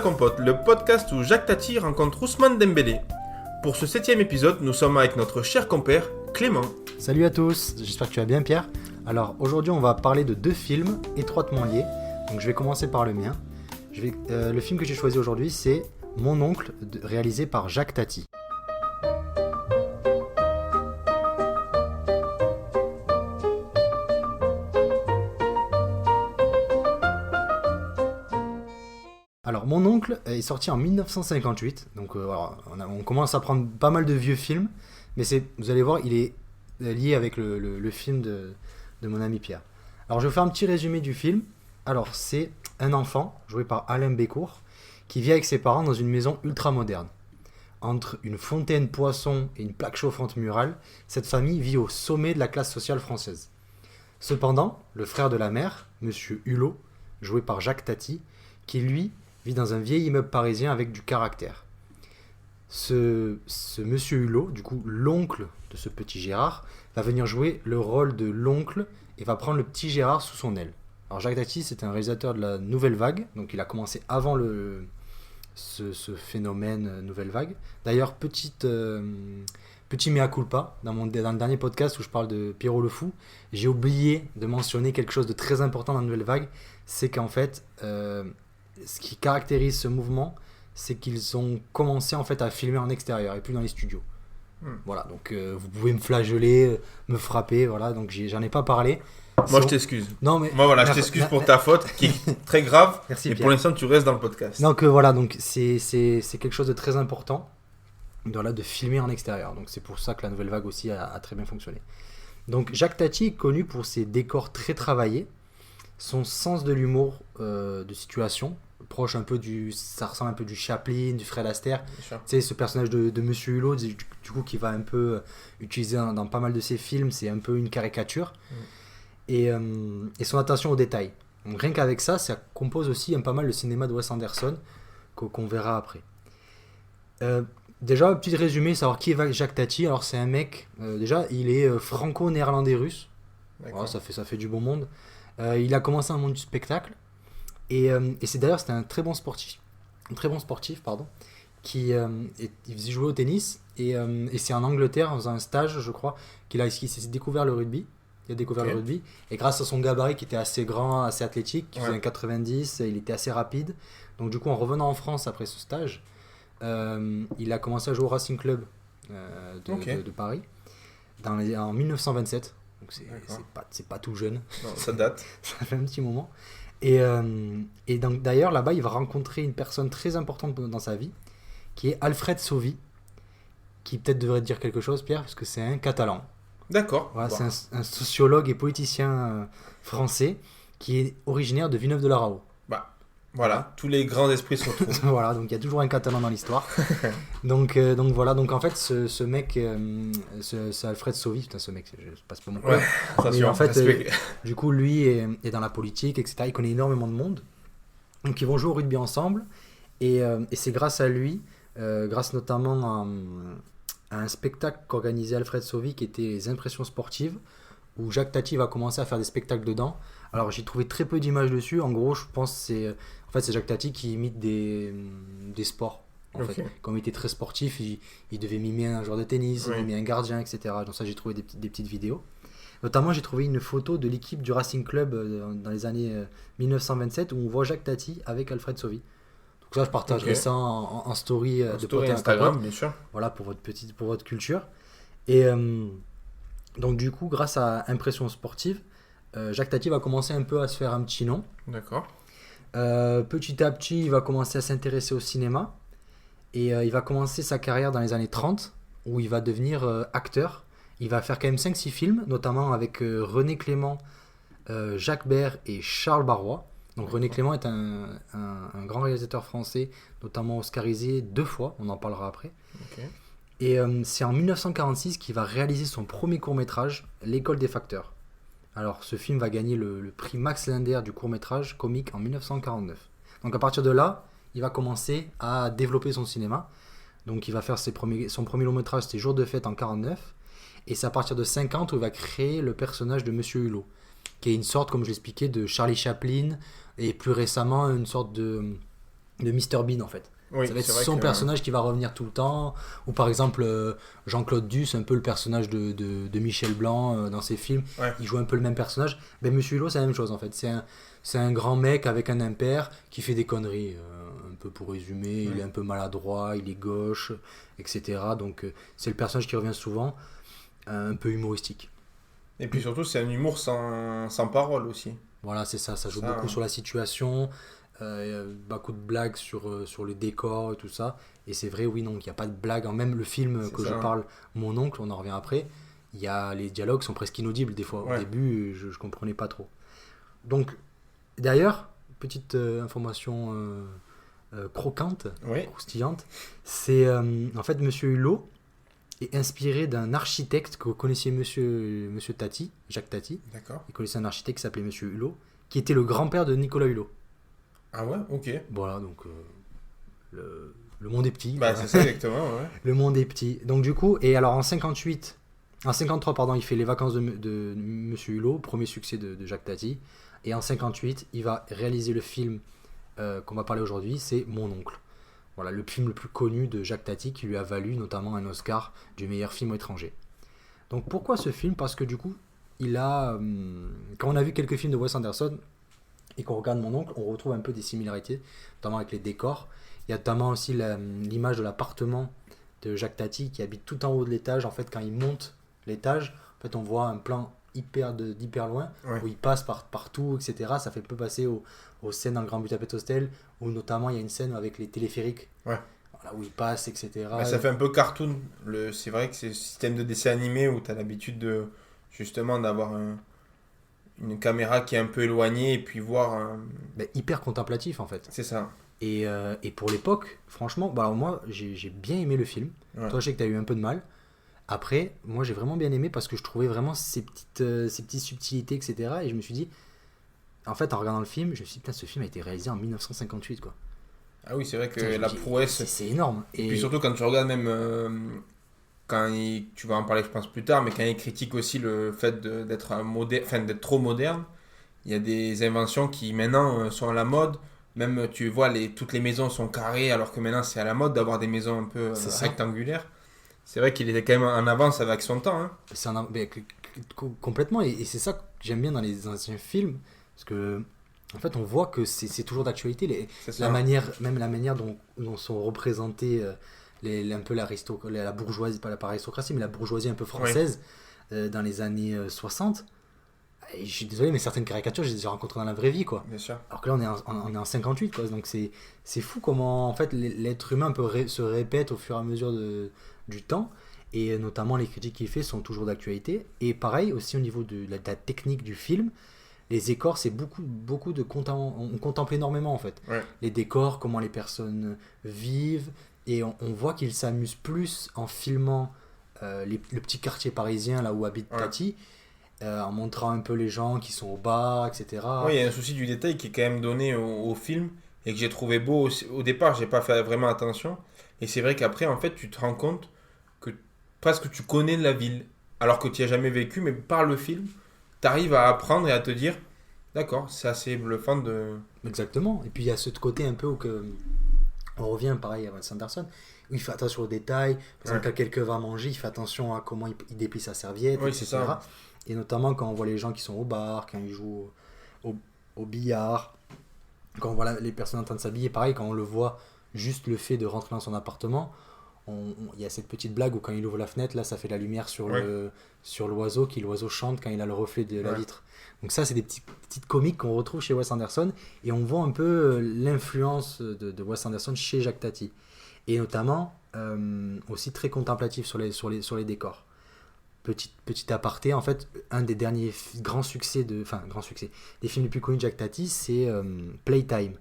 Compote, le podcast où Jacques Tati rencontre Ousmane Dembélé. Pour ce 7e épisode, nous sommes avec notre cher compère, Clément. Salut à tous, j'espère que tu vas bien Pierre. Alors aujourd'hui on va parler de deux films étroitement liés, donc je vais commencer par le mien. Le film que j'ai choisi aujourd'hui c'est Mon oncle, réalisé par Jacques Tati. Alors Mon oncle est sorti en 1958, donc on commence à prendre pas mal de vieux films, mais vous allez voir il est lié avec le film de mon ami Pierre. Alors je vais vous faire un petit résumé du film. Alors c'est un enfant, joué par Alain Bécourt, qui vit avec ses parents dans une maison ultra moderne. Entre une fontaine poisson et une plaque chauffante murale, cette famille vit au sommet de la classe sociale française. Cependant, le frère de la mère, Monsieur Hulot, joué par Jacques Tati, qui lui vit dans un vieil immeuble parisien avec du caractère. Ce Monsieur Hulot, du coup l'oncle de ce petit Gérard, va venir jouer le rôle de l'oncle et va prendre le petit Gérard sous son aile. Alors Jacques Tati, c'est un réalisateur de la Nouvelle Vague, donc il a commencé avant ce phénomène Nouvelle Vague. D'ailleurs, petit mea culpa, dans le dernier podcast où je parle de Pierrot le Fou, j'ai oublié de mentionner quelque chose de très important dans la Nouvelle Vague, c'est qu'en fait, ce qui caractérise ce mouvement, c'est qu'ils ont commencé en fait à filmer en extérieur et plus dans les studios. Voilà, donc vous pouvez me flageller, me frapper, voilà, donc j'en ai pas parlé. Moi, je t'excuse. Non, mais... Moi, voilà, je t'excuse pour ta faute, qui est très grave. Merci, et Pierre. pour l'instant, tu restes dans le podcast. Donc voilà, donc c'est quelque chose de très important, de filmer en extérieur. Donc c'est pour ça que la Nouvelle Vague aussi a très bien fonctionné. Donc Jacques Tati est connu pour ses décors très travaillés, son sens de l'humour de situation, proche un peu ça ressemble un peu du Chaplin, du Fred Astaire. Tu sais, ce personnage de Monsieur Hulot, du coup, qui va un peu utiliser dans pas mal de ses films, c'est un peu une caricature. Et son attention aux détails. Donc rien qu'avec ça compose aussi pas mal le cinéma de Wes Anderson, qu'on verra après. Déjà, un petit résumé, savoir qui est Jacques Tati. Alors c'est un mec, déjà, il est franco-néerlandais-russe. Voilà, ça fait du bon monde. Il a commencé dans le monde du spectacle. Et c'était un très bon sportif. Qui faisait jouer au tennis. Et c'est en Angleterre, en faisant un stage, je crois, qu'il s'est découvert le rugby. Il a découvert le rugby. Et grâce à son gabarit qui était assez grand, assez athlétique, qui faisait un 90, il était assez rapide. Donc du coup, en revenant en France après ce stage, il a commencé à jouer au Racing Club de Paris en 1927. Donc c'est pas tout jeune. Non, ça date. Ça fait un petit moment. Et donc d'ailleurs, là-bas, il va rencontrer une personne très importante dans sa vie, qui est Alfred Sauvy, qui peut-être devrait te dire quelque chose, Pierre, parce que c'est un Catalan. D'accord. Voilà, c'est un sociologue et politicien français qui est originaire de Villeneuve-de-la-Raho. Voilà, tous les grands esprits se retrouvent. Voilà, donc il y a toujours un Catalan dans l'histoire. donc voilà, donc en fait, ce mec, c'est Alfred Sauvy, putain, ce mec, je passe pas mon coup. Ouais, mais en fait, du coup, lui est dans la politique, etc. Il connaît énormément de monde. Donc ils vont jouer au rugby ensemble. Et c'est grâce à lui, grâce notamment à un spectacle qu'organisait Alfred Sauvy qui était les Impressions sportives, où Jacques Tati va commencer à faire des spectacles dedans. Alors j'ai trouvé très peu d'images dessus. En gros, je pense que c'est Jacques Tati qui imite des sports. En fait. Comme il était très sportif, il devait mimer un joueur de tennis, mimer un gardien, etc. Donc ça, j'ai trouvé des petites vidéos. Notamment, j'ai trouvé une photo de l'équipe du Racing Club dans les années 1927 où on voit Jacques Tati avec Alfred Sauvy. Donc ça, je partagerai ça en story de story Instagram, bien sûr. Voilà, pour votre culture. Et donc du coup, grâce à Impressions sportives, Jacques Tati va commencer un peu à se faire un petit nom. D'accord. Petit à petit, il va commencer à s'intéresser au cinéma. Et il va commencer sa carrière dans les années 30, où il va devenir acteur. Il va faire quand même 5-6 films, notamment avec René Clément, Jacques Bert et Charles Barrois. Donc René Clément est un grand réalisateur français, notamment oscarisé 2 fois, on en parlera après. Et c'est en 1946 qu'il va réaliser son premier court-métrage, L'école des facteurs. Alors ce film va gagner le prix Max Linder du court-métrage comique en 1949. Donc à partir de là, il va commencer à développer son cinéma. Donc il va faire son premier long-métrage, c'était Jour de fête en 1949. Et c'est à partir de 50 où il va créer le personnage de Monsieur Hulot, qui est une sorte, comme je l'expliquais, de Charlie Chaplin, et plus récemment une sorte de de Mr Bean en fait. Oui, Ça va être c'est vrai son que... personnage qui va revenir tout le temps. Ou par exemple, Jean-Claude Duss, un peu le personnage de Michel Blanc dans ses films. Ouais. Il joue un peu le même personnage. Ben, Monsieur Hulot, c'est la même chose en fait. C'est un grand mec avec un impair qui fait des conneries. Un peu pour résumer, il est un peu maladroit, il est gauche, etc. Donc c'est le personnage qui revient souvent, un peu humoristique. Et puis surtout, c'est un humour sans parole aussi. Voilà, c'est ça. Ça joue Ça, beaucoup sur la situation. Beaucoup de blagues sur les décors et tout ça. Et c'est vrai, oui, non, il n'y a pas de blague. Même le film c'est que ça. je parle, Mon oncle, on en revient après, les dialogues sont presque inaudibles des fois. Au Ouais. début, je ne comprenais pas trop. Donc, d'ailleurs, petite information croquante, Oui, croustillante, c'est en fait Monsieur Hulot est inspiré d'un architecte que vous connaissiez, Monsieur Tati, Jacques Tati. d'accord. Il connaissait un architecte qui s'appelait Monsieur Hulot, qui était le grand-père de Nicolas Hulot. Ah ouais, ok. Voilà, donc le monde est petit. Bah, quoi. c'est ça exactement, ouais. Le monde est petit. Donc du coup, et alors en 53, pardon, il fait Les Vacances de Monsieur Hulot, premier succès de Jacques Tati. Et en 58, il va réaliser le film qu'on va parler aujourd'hui, c'est Mon oncle. Voilà, le film le plus connu de Jacques Tati qui lui a valu notamment un Oscar du meilleur film étranger. Donc pourquoi ce film? Parce que du coup, quand on a vu quelques films de Wes Anderson et qu'on regarde Mon oncle, on retrouve un peu des similarités, notamment avec les décors. Il y a notamment aussi l'image de l'appartement de Jacques Tati qui habite tout en haut de l'étage. En fait, quand il monte l'étage, en fait, on voit un plan d'hyper loin Ouais. où il passe partout, etc. Ça fait peu passer aux scènes dans le Grand Budapest Hotel où notamment il y a une scène avec les téléphériques. Ouais. Voilà, où il passe, etc. Bah, ça fait un peu cartoon. C'est vrai que c'est le système de dessin animé où tu as l'habitude justement d'avoir une caméra qui est un peu éloignée et puis voir. Hyper contemplatif en fait. C'est ça. Et pour l'époque, franchement, alors moi j'ai bien aimé le film. Ouais. Toi, je sais que tu as eu un peu de mal. Après, moi j'ai vraiment bien aimé parce que je trouvais vraiment ces petites subtilités, etc. Et je me suis dit, en fait, en regardant le film, je me suis dit, putain, ce film a été réalisé en 1958, quoi. Ah oui, c'est vrai que Putain, je me la dis, prouesse. c'est énorme. Et puis surtout quand tu regardes même. Tu vas en parler, je pense, plus tard, mais quand il critique aussi le fait d'être trop moderne, il y a des inventions qui maintenant sont à la mode. Même, tu vois, toutes les maisons sont carrées, alors que maintenant c'est à la mode d'avoir des maisons un peu C'est ça. rectangulaires. C'est vrai qu'il était quand même en avance avec son temps. Hein. Complètement. Et c'est ça que j'aime bien dans les anciens films. Parce que, en fait, on voit que c'est toujours d'actualité. C'est ça. Même la manière dont sont représentés un peu la bourgeoisie, pas l'aristocratie, mais la bourgeoisie un peu française dans les années 60. Et je suis désolé, mais certaines caricatures, je les ai rencontrées dans la vraie vie, quoi. Bien sûr. Alors que là, on est en 58, quoi. Donc c'est fou comment, en fait, l'être humain se répète au fur et à mesure du temps. Et notamment, les critiques qu'il fait sont toujours d'actualité. Et pareil, aussi au niveau de la technique du film, les décors, c'est beaucoup on contemple énormément, en fait. Ouais. Les décors, comment les personnes vivent. Et on voit qu'il s'amuse plus en filmant le petit quartier parisien, là où habite Tati. En montrant un peu les gens qui sont au bar, etc. Oui, il y a un souci du détail qui est quand même donné au film et que j'ai trouvé beau. Au départ, j'ai pas fait vraiment attention. Et c'est vrai qu'après, en fait, tu te rends compte que presque tu connais la ville, alors que tu n'y as jamais vécu, mais par le film, tu arrives à apprendre et à te dire, d'accord, c'est assez bluffant de... Exactement. Et puis il y a ce côté un peu où on revient pareil à Wes Anderson, où il fait attention aux détails. Par exemple, quand quelqu'un va manger, il fait attention à comment il déplie sa serviette, Oui, etc. c'est ça. Et notamment quand on voit les gens qui sont au bar, quand ils jouent au billard, quand on voit les personnes en train de s'habiller, pareil, quand on le voit, juste le fait de rentrer dans son appartement, il y a cette petite blague où quand il ouvre la fenêtre, là, ça fait la lumière sur l'oiseau, l'oiseau chante quand il a le reflet de la vitre. Donc ça, c'est des petites comiques qu'on retrouve chez Wes Anderson, et on voit un peu l'influence de Wes Anderson chez Jacques Tati. Et notamment, aussi très contemplatif sur les décors. Petit aparté, en fait, un des derniers grands succès, des films les plus connus de Jacques Tati, c'est Playtime.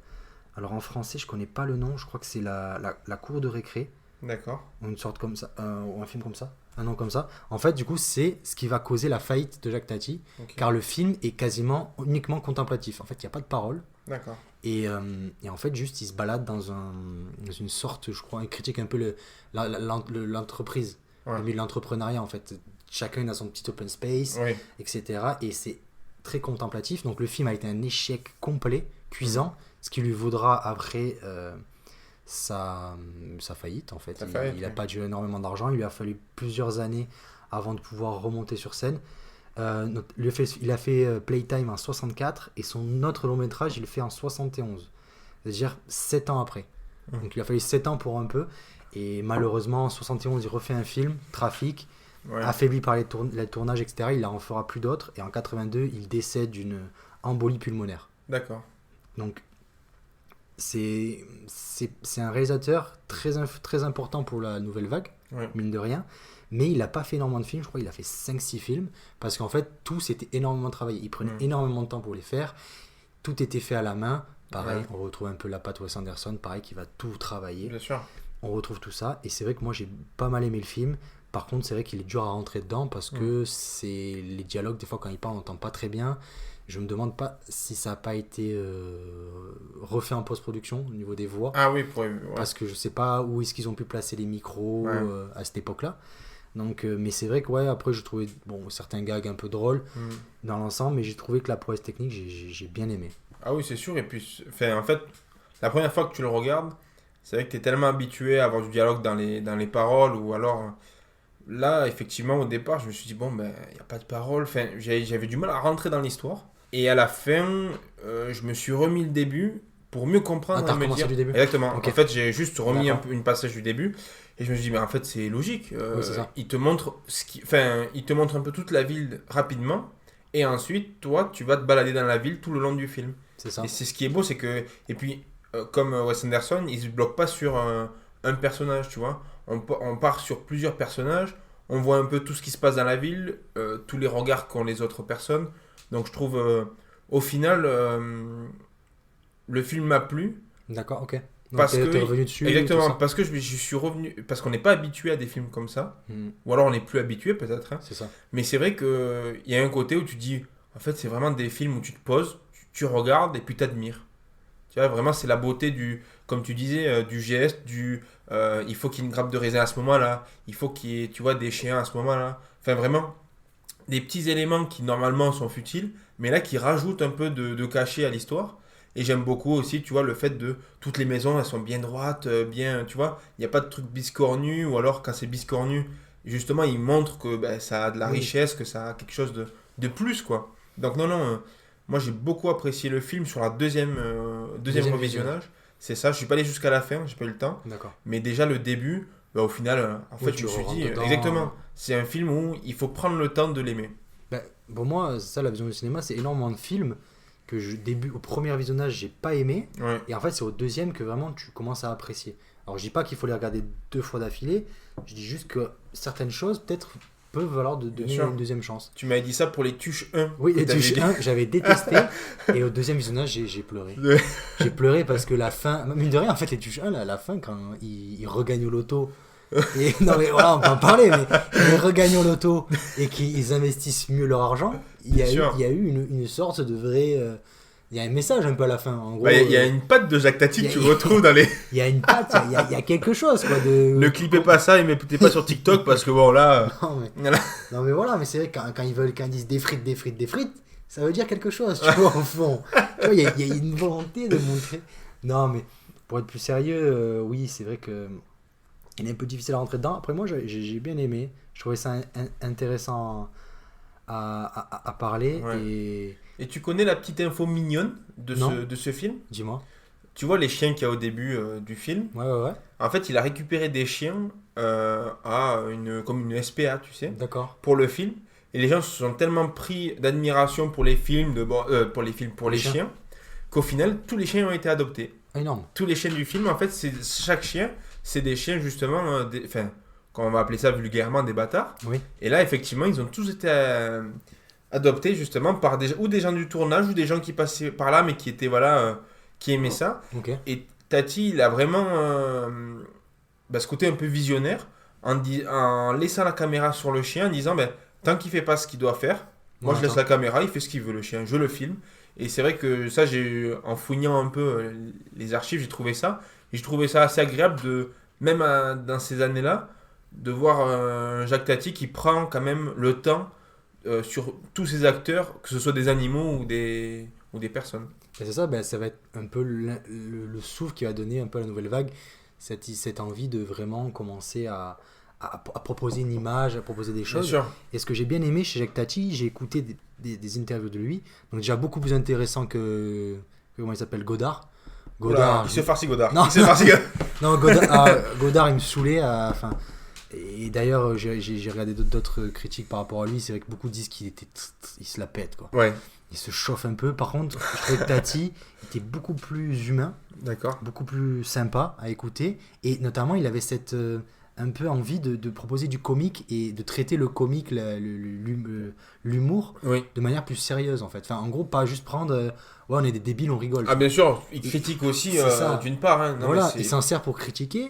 Alors en français, je connais pas le nom, je crois que c'est la cour de récré. D'accord. Ou une sorte comme ça, ou un film comme ça, un nom comme ça. En fait, du coup, c'est ce qui va causer la faillite de Jacques Tati, car le film est quasiment uniquement contemplatif. En fait, il n'y a pas de parole. D'accord. Et en fait, juste, il se balade dans une sorte, je crois, il critique un peu l'entreprise, le milieu de l'entrepreneuriat, en fait. Chacun a son petit open space, etc. Et c'est très contemplatif. Donc le film a été un échec complet, cuisant. ce qui lui vaudra après sa faillite en fait. Ça Il fait, n'a ouais. pas eu énormément d'argent, il lui a fallu plusieurs années avant de pouvoir remonter sur scène. Il a fait Playtime en 64 et son autre long métrage il le fait en 71, c'est-à-dire 7 ans après. Mhm. Donc il a fallu 7 ans pour un peu. Et malheureusement, en 71, il refait un film, Trafic, Ouais. affaibli par les tournages, etc. Il en fera plus d'autres. Et en 82, il décède d'une embolie pulmonaire. D'accord. Donc c'est un réalisateur très important pour la nouvelle vague, Ouais. mine de rien. Mais il n'a pas fait énormément de films, je crois qu'il a fait 5-6 films. Parce qu'en fait, tous étaient énormément travaillés. Il prenait énormément de temps pour les faire. Tout était fait à la main. Pareil, Ouais. on retrouve un peu la patte Wes Anderson, pareil, qui va tout travailler. Bien sûr. On retrouve tout ça et c'est vrai que moi j'ai pas mal aimé le film. Par contre c'est vrai qu'il est dur à rentrer dedans parce que c'est les dialogues des fois quand il parle on n'entend pas très bien. Je me demande pas si ça n'a pas été refait en post-production au niveau des voix, Ah oui, ouais. parce que je sais pas où est-ce qu'ils ont pu placer les micros Ouais. à cette époque-là. Donc mais c'est vrai que ouais, après j'ai trouvé bon certains gags un peu drôles Mm. dans l'ensemble, mais j'ai trouvé que la prouesse technique j'ai bien aimé. Ah oui, c'est sûr. Et puis, enfin, en fait, la première fois que tu le regardes, c'est vrai que tu es tellement habitué à avoir du dialogue dans les paroles, ou alors, là, effectivement, au départ, je me suis dit, bon, ben, il n'y a pas de paroles. Enfin, j'avais du mal à rentrer dans l'histoire. Et à la fin, je me suis remis le début pour mieux comprendre Ah, t'as et me recommencé dire. du début. Exactement. Ok. En fait, j'ai juste remis D'accord. une passage du début. Et je me suis dit, mais en fait, c'est logique. Oui, c'est ça. Il te montre il te montre un peu toute la ville rapidement. Et ensuite, toi, tu vas te balader dans la ville tout le long du film. C'est ça. Et c'est ce qui est beau, c'est que. Et puis, comme Wes Anderson, il se bloque pas sur un personnage, tu vois. On part sur plusieurs personnages, on voit un peu tout ce qui se passe dans la ville, tous les regards qu'ont les autres personnes. Donc, je trouve, au final, le film m'a plu. D'accord, ok. Donc Parce t'es que. revenu dessus. tout Exactement, ça. parce que je suis revenu. Parce qu'on n'est pas habitué à des films comme ça. Hmm, Ou alors on n'est plus habitué, peut-être, hein. c'est ça. Mais c'est vrai qu'il y a un côté où tu dis, en fait, c'est vraiment des films où tu te poses, tu regardes et puis t'admires. Tu vois, vraiment, c'est la beauté du, comme tu disais, du geste, il faut qu'il y ait une grappe de raisin à ce moment-là, il faut qu'il y ait, tu vois, des chiens à ce moment-là. Enfin, vraiment, des petits éléments qui normalement sont futiles, mais là qui rajoutent un peu de cachet à l'histoire. Et j'aime beaucoup aussi, tu vois, le fait de toutes les maisons, elles sont bien droites, bien, tu vois, il n'y a pas de truc biscornu, ou alors quand c'est biscornu, justement, il montre que ben, ça a de la Oui. richesse, que ça a quelque chose de plus, quoi. Donc, non, non, moi j'ai beaucoup apprécié le film sur la deuxième Deuxième revisionnage. C'est ça, je suis pas allé jusqu'à la fin, j'ai pas eu le temps. D'accord. Mais déjà le début, bah, au final, en fait, Oui, je tu me suis rentres dit, dedans, exactement, c'est un film où il faut prendre le temps de l'aimer. Ben, pour moi, c'est ça la vision du cinéma, c'est énormément de films que au premier visionnage, j'ai pas aimé. Ouais, Et en fait, c'est au deuxième que vraiment tu commences à apprécier. Alors, je dis pas qu'il faut les regarder 2 fois d'affilée. Je dis juste que certaines choses, peut-être, peuvent valoir de Bien donner sûr. une deuxième chance. tu m'avais dit ça pour les Tuches 1. Oui, que les t'avais touches dit. 1, j'avais détesté. Et au deuxième visionnage, j'ai pleuré. Ouais. J'ai pleuré parce que la fin, mine de rien, en fait, les touches 1, là, à la fin, quand ils regagnent au loto. Et, non, mais voilà, on peut en parler, mais ils regagnent au loto et qu'ils investissent mieux leur argent, Bien sûr. il y a eu une sorte de vrai. Il y a un message un peu à la fin. En gros, Bah, il y a une patte de Jacques Tati il que y tu a- retrouves dans les. il y a une patte, il y a quelque chose, quoi. De... Ne clippez pas ça et mettez pas sur TikTok parce que bon là. Non, mais, Voilà. non, mais voilà, mais c'est vrai que quand ils disent des frites, ça veut dire quelque chose, tu vois, au fond. Tu vois, il y a une volonté de montrer. Non, mais pour être plus sérieux, oui, c'est vrai que il est un peu difficile à rentrer dedans. Après, moi, j'ai bien aimé. Je trouvais ça intéressant à parler. Ouais. Et Et tu connais la petite info mignonne Non. de ce film? dis-moi. Tu vois les chiens qu'il y a au début du film? Ouais. En fait, il a récupéré des chiens comme une SPA, tu sais, D'accord. pour le film. Et les gens se sont tellement pris d'admiration pour les films, pour les chiens. chiens, qu'au final, tous les chiens ont été adoptés. Ah, énorme. Tous les chiens du film, en fait, chaque chien, c'est des chiens justement, enfin, quand on va appeler ça vulgairement des bâtards. Oui. Et là, effectivement, ils ont tous été adoptés justement par ou des gens du tournage ou des gens qui passaient par là, mais qui étaient voilà, qui aimaient ça. Ok. Et Tati, il a vraiment ce côté un peu visionnaire en laissant la caméra sur le chien, en disant tant qu'il fait pas ce qu'il doit faire, moi je laisse la caméra, il fait ce qu'il veut le chien, je le filme. Et c'est vrai que ça, en fouillant un peu les archives, j'ai trouvé ça. Et j'ai trouvé ça assez agréable, même dans ces années-là, de voir Jacques Tati qui prend quand même le temps sur tous ses acteurs, que ce soit des animaux ou des personnes. Et c'est ça, ben, ça va être un peu le souffle qui va donner un peu à la nouvelle vague, cette envie de vraiment commencer à proposer une image, à proposer des Bien choses. sûr. Et ce que j'ai bien aimé chez Jacques Tati, j'ai écouté des interviews de lui, donc déjà beaucoup plus intéressant comment il s'appelle, Godard. Oula, il se farcit Godard. Non, Il se farcit Godard. non, Godard, il me saoulait. Enfin, et d'ailleurs, j'ai regardé d'autres critiques par rapport à lui. C'est vrai que beaucoup disent il se la pète, quoi. Ouais, Il se chauffe un peu. Par contre, je trouvais que Tati était beaucoup plus humain, d'accord. beaucoup plus sympa à écouter. Et notamment, il avait cette un peu envie de proposer du comique et de traiter le comique, l'humour, Oui. de manière plus sérieuse, en fait. Enfin, en gros, pas juste prendre ouais, on est des débiles, on rigole. Ah, bien sûr, il critique aussi c'est ça. d'une part. Hein. Non, Voilà, mais c'est- il s'en sert pour critiquer.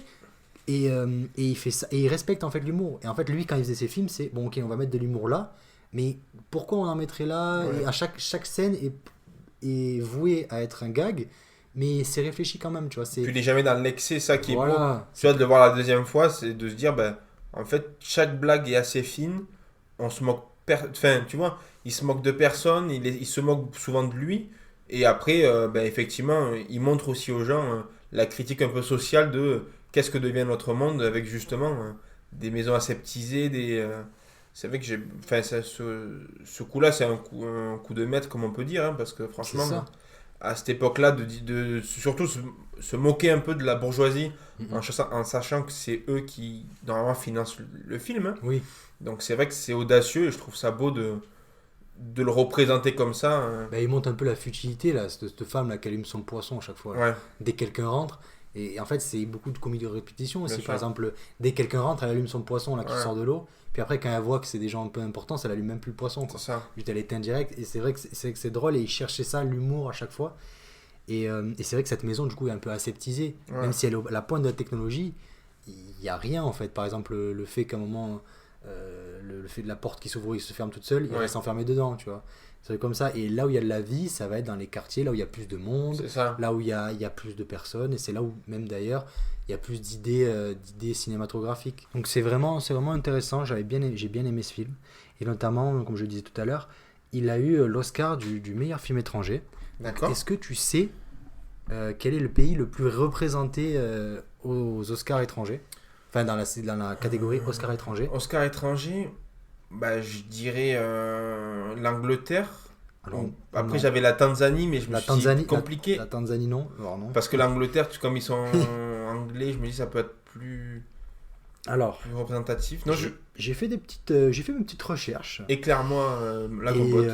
Et il fait ça, et il respecte en fait l'humour. Et en fait, lui, quand il faisait ses films, c'est bon, ok, on va mettre de l'humour là, mais pourquoi on en mettrait là? Ouais. Et à chaque scène est vouée à être un gag, mais c'est réfléchi quand même, tu vois. Puis C'est il est jamais dans l'excès, ça qui est beau. voilà, Tu vois, de le voir la deuxième fois, c'est de se dire, ben, en fait, chaque blague est assez fine. On se moque. Enfin, tu vois, il se moque de personne, il se moque souvent de lui. Et après, ben, effectivement, il montre aussi aux gens la critique un peu sociale de qu'est-ce que devient notre monde avec justement des maisons aseptisées, c'est vrai que j'ai. Enfin, ce coup-là, c'est un coup de maître, comme on peut dire, hein, parce que c'est franchement, ça. à cette époque-là, surtout se moquer un peu de la bourgeoisie Mhm. en sachant que c'est eux qui, normalement, financent le film. Hein. Oui, Donc c'est vrai que c'est audacieux et je trouve ça beau de le représenter comme ça. bah, il montre un peu la futilité là, cette femme là qui allume son poisson à chaque fois, là. Ouais, Dès que quelqu'un rentre. Et en fait, c'est beaucoup de comédie de répétition bien aussi. sûr. Par exemple, dès que quelqu'un rentre, elle allume son poisson là qui Ouais, sort de l'eau. Puis après, quand elle voit que c'est des gens un peu importants, elle allume même plus le poisson, c'est quoi. ça. Juste elle est indirecte. Et c'est vrai que c'est drôle et il cherchait ça, l'humour à chaque fois. Et c'est vrai que cette maison, du coup, est un peu aseptisée. Ouais, Même si elle est à la pointe de la technologie, il n'y a rien en fait. Par exemple, le fait qu'à un moment, le fait de la porte qui s'ouvre et qui se ferme toute seule, il ouais, reste enfermé dedans, tu vois. C'est comme ça. Et là où il y a de la vie, ça va être dans les quartiers, là où il y a plus de monde, c'est ça. là où il y a plus de personnes. Et c'est là où, même d'ailleurs, il y a plus d'idées cinématographiques. Donc c'est vraiment intéressant. J'ai bien aimé ce film. Et notamment, comme je disais tout à l'heure, il a eu l'Oscar du meilleur film étranger. D'accord. Est-ce que tu sais quel est le pays le plus représenté aux Oscars étrangers? Enfin, dans la catégorie Oscars étrangers. Oscar étranger, bah, je dirais l'Angleterre. Alors, Après, non. j'avais la Tanzanie, mais je me La suis dit Tanzanie, compliqué. la Tanzanie, non. Alors, non. Parce que l'Angleterre, comme ils sont anglais, je me dis ça peut être Alors, plus représentatif. Non, j'ai fait mes petites recherches. éclaire-moi la Et, compote.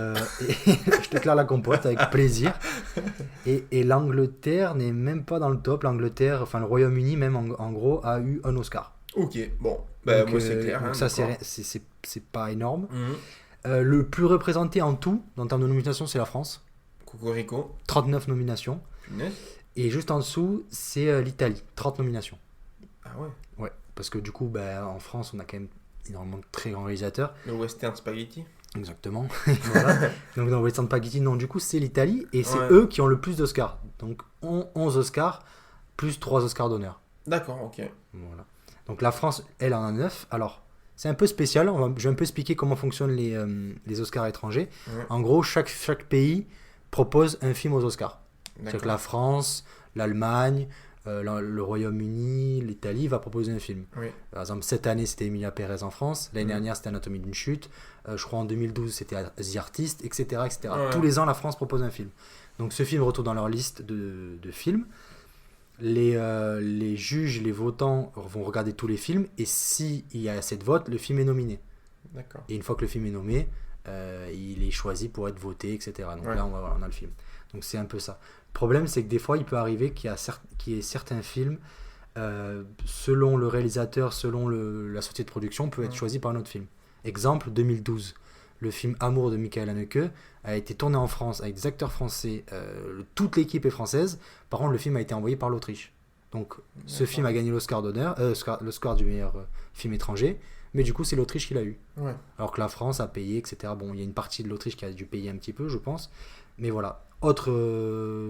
je t'éclaire la compote avec plaisir. Et l'Angleterre n'est même pas dans le top. L'Angleterre, enfin le Royaume-Uni même en gros, a eu un Oscar. Ok, bon, bah, Donc, moi c'est clair. donc hein, ça, d'accord. c'est pas énorme. Mhm. Le plus représenté en tout, en termes de nominations, c'est la France. Cocorico, 39 nominations. punaise. Et juste en dessous, c'est l'Italie. 30 nominations. Ah ouais, Ouais. Parce que du coup, bah, en France, on a quand même énormément de très grands réalisateurs. le western spaghetti. Exactement. Voilà. Donc dans Western Spaghetti, non, du coup, c'est l'Italie. Et c'est Ouais. eux qui ont le plus d'Oscars. Donc 11 Oscars, plus 3 Oscars d'honneur. D'accord, ok. Voilà. Donc la France, elle en a 9. Alors, c'est un peu spécial. Je vais un peu expliquer comment fonctionnent les Oscars étrangers. Ouais, En gros, chaque pays propose un film aux Oscars. C'est-à-dire que d'accord. la France, l'Allemagne, le Royaume-Uni, l'Italie va proposer un film. Oui, Par exemple, cette année, c'était Emilia Pérez en France. L'année Mhm. dernière, c'était Anatomie d'une chute. Je crois en 2012, c'était The Artist, etc. etc. Ouais. Tous les ans, la France propose un film. Donc ce film retourne dans leur liste de films. Les juges, les votants vont regarder tous les films. Et s'il y a assez de votes, le film est nominé. d'accord. Et une fois que le film est nommé, il est choisi pour être voté, etc. Donc Ouais. là, on a le film. Donc c'est un peu ça. Le problème, c'est que des fois, il peut arriver qu'il y ait certains films, selon le réalisateur, selon la société de production, peut être Ouais. choisi par un autre film. Exemple, 2012. Le film Amour de Michael Haneke a été tourné en France avec des acteurs français. Toute l'équipe est française. Par contre, le film a été envoyé par l'Autriche. Donc, ce D'accord. film a gagné l'Oscar d'honneur, l'Oscar du meilleur film étranger. Mais du coup, c'est l'Autriche qui l'a eu. Ouais, Alors que la France a payé, etc. Bon, il y a une partie de l'Autriche qui a dû payer un petit peu, je pense. Mais voilà.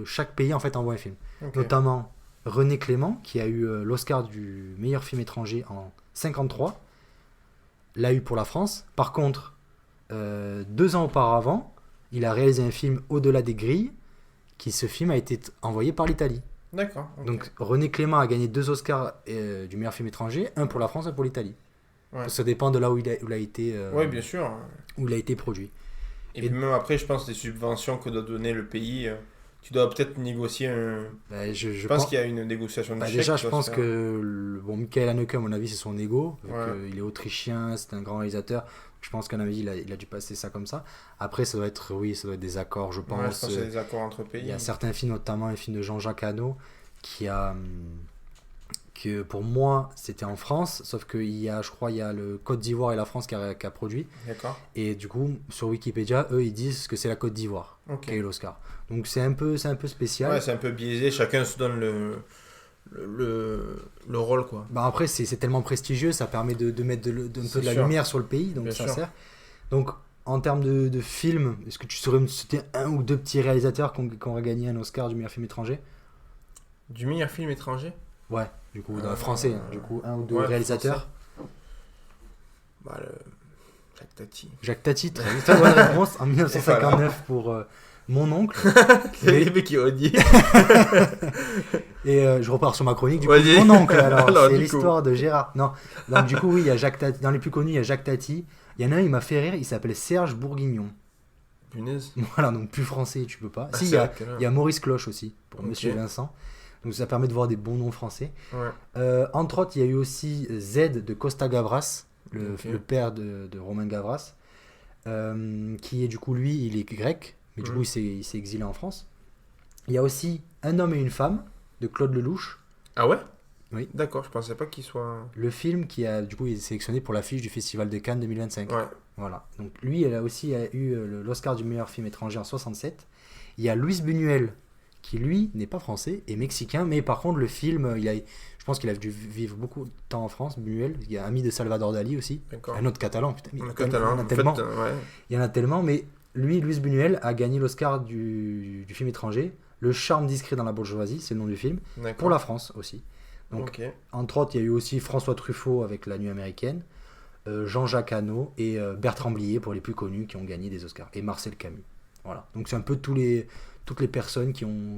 Chaque pays, en fait, envoie un film. ok. Notamment René Clément, qui a eu l'Oscar du meilleur film étranger en 53. L'a eu pour la France. Par contre, 2 ans auparavant, il a réalisé un film Au-delà des grilles, ce film a été envoyé par l'Italie. D'accord. Ok. Donc René Clément a gagné 2 Oscars du meilleur film étranger, un pour la France, un pour l'Italie. Ouais. Ça dépend de là où il a été, Ouais, bien sûr. où il a été produit. Et Et- puis même après, je pense les subventions que doit donner le pays, tu dois peut-être négocier un. Je pense qu'il y a une négociation de chèque déjà, qui je doit pense se faire. que Michael Haneke, à mon avis, c'est son ego. Vu Ouais. qu'il est autrichien, c'est un grand réalisateur. Je pense qu'à mon avis, il a dû passer ça comme ça. Après, ça doit être des accords, je Ouais, je pense pense. qu'il y a des accords entre Il pays. y a certains films, notamment un film de Jean-Jacques Hano, qui a. Que pour moi, c'était en France, sauf qu'il y a, je crois, il y a le Côte d'Ivoire et la France qui a produit. D'accord. Et du coup, sur Wikipédia, eux, ils disent que c'est la Côte d'Ivoire Ok. qui a eu l'Oscar. Donc c'est un peu spécial. Ouais, c'est un peu biaisé, chacun se donne le rôle, quoi. Bah après, c'est tellement prestigieux, ça permet de mettre un C'est peu de la sûr. lumière sur le pays, donc Bien ça sûr. sert. Donc en termes de films, est-ce que tu saurais me citer un ou deux petits réalisateurs qui auraient gagné un Oscar du meilleur film étranger? Du meilleur film étranger? Ouais, du coup, français, du coup, un ou deux ouais, réalisateurs. Bah, Jacques Tati. Jacques Tati, très bonne réponse, en 1959 pour mon oncle. C'est les mecs qui ont dit. Et je repars sur ma chronique, du coup, Vas-y. mon oncle, alors, Alors, c'est du l'histoire de Gérard. Non, donc du coup, oui, il y a Jacques Tati, dans les plus connus, il y a Jacques Tati. Il y en a un, il m'a fait rire, il s'appelle Serge Bourguignon. Punaise. Voilà, donc plus français, tu peux pas. Ah, Si, c'est vrai que là- il y a Maurice Cloche aussi, pour Ok. Monsieur Vincent. Donc ça permet de voir des bons noms français. Ouais. Entre autres, il y a eu aussi Z de Costa Gavras, Ok. le père de Romain Gavras, qui est du coup, lui, il est grec, mais du coup, il s'est exilé en France. Il y a aussi Un homme et une femme de Claude Lelouch, Ah ouais? Oui. D'accord, je pensais pas qu'il soit. le film qui a du coup est sélectionné pour l'affiche du Festival de Cannes 2025. Ouais. Voilà. Donc lui, il a aussi eu l'Oscar du meilleur film étranger en 67. Il y a Luis Buñuel qui lui n'est pas français et mexicain, mais par contre le film, je pense qu'il a dû vivre beaucoup de temps en France. Buñuel, il y a ami de Salvador Dali aussi, D'accord. un autre catalan. Putain, mais Le il y en catalan, a en tellement. fait, ouais. Il y en a tellement, mais lui, Luis Buñuel a gagné l'Oscar du film étranger. Le charme discret dans la bourgeoisie, c'est le nom du film, D'accord. pour la France aussi. Donc, Ok. entre autres, il y a eu aussi François Truffaut avec La Nuit américaine, Jean-Jacques Hano et Bertrand Blier pour les plus connus qui ont gagné des Oscars, et Marcel Camus. Voilà. Donc c'est un peu toutes les personnes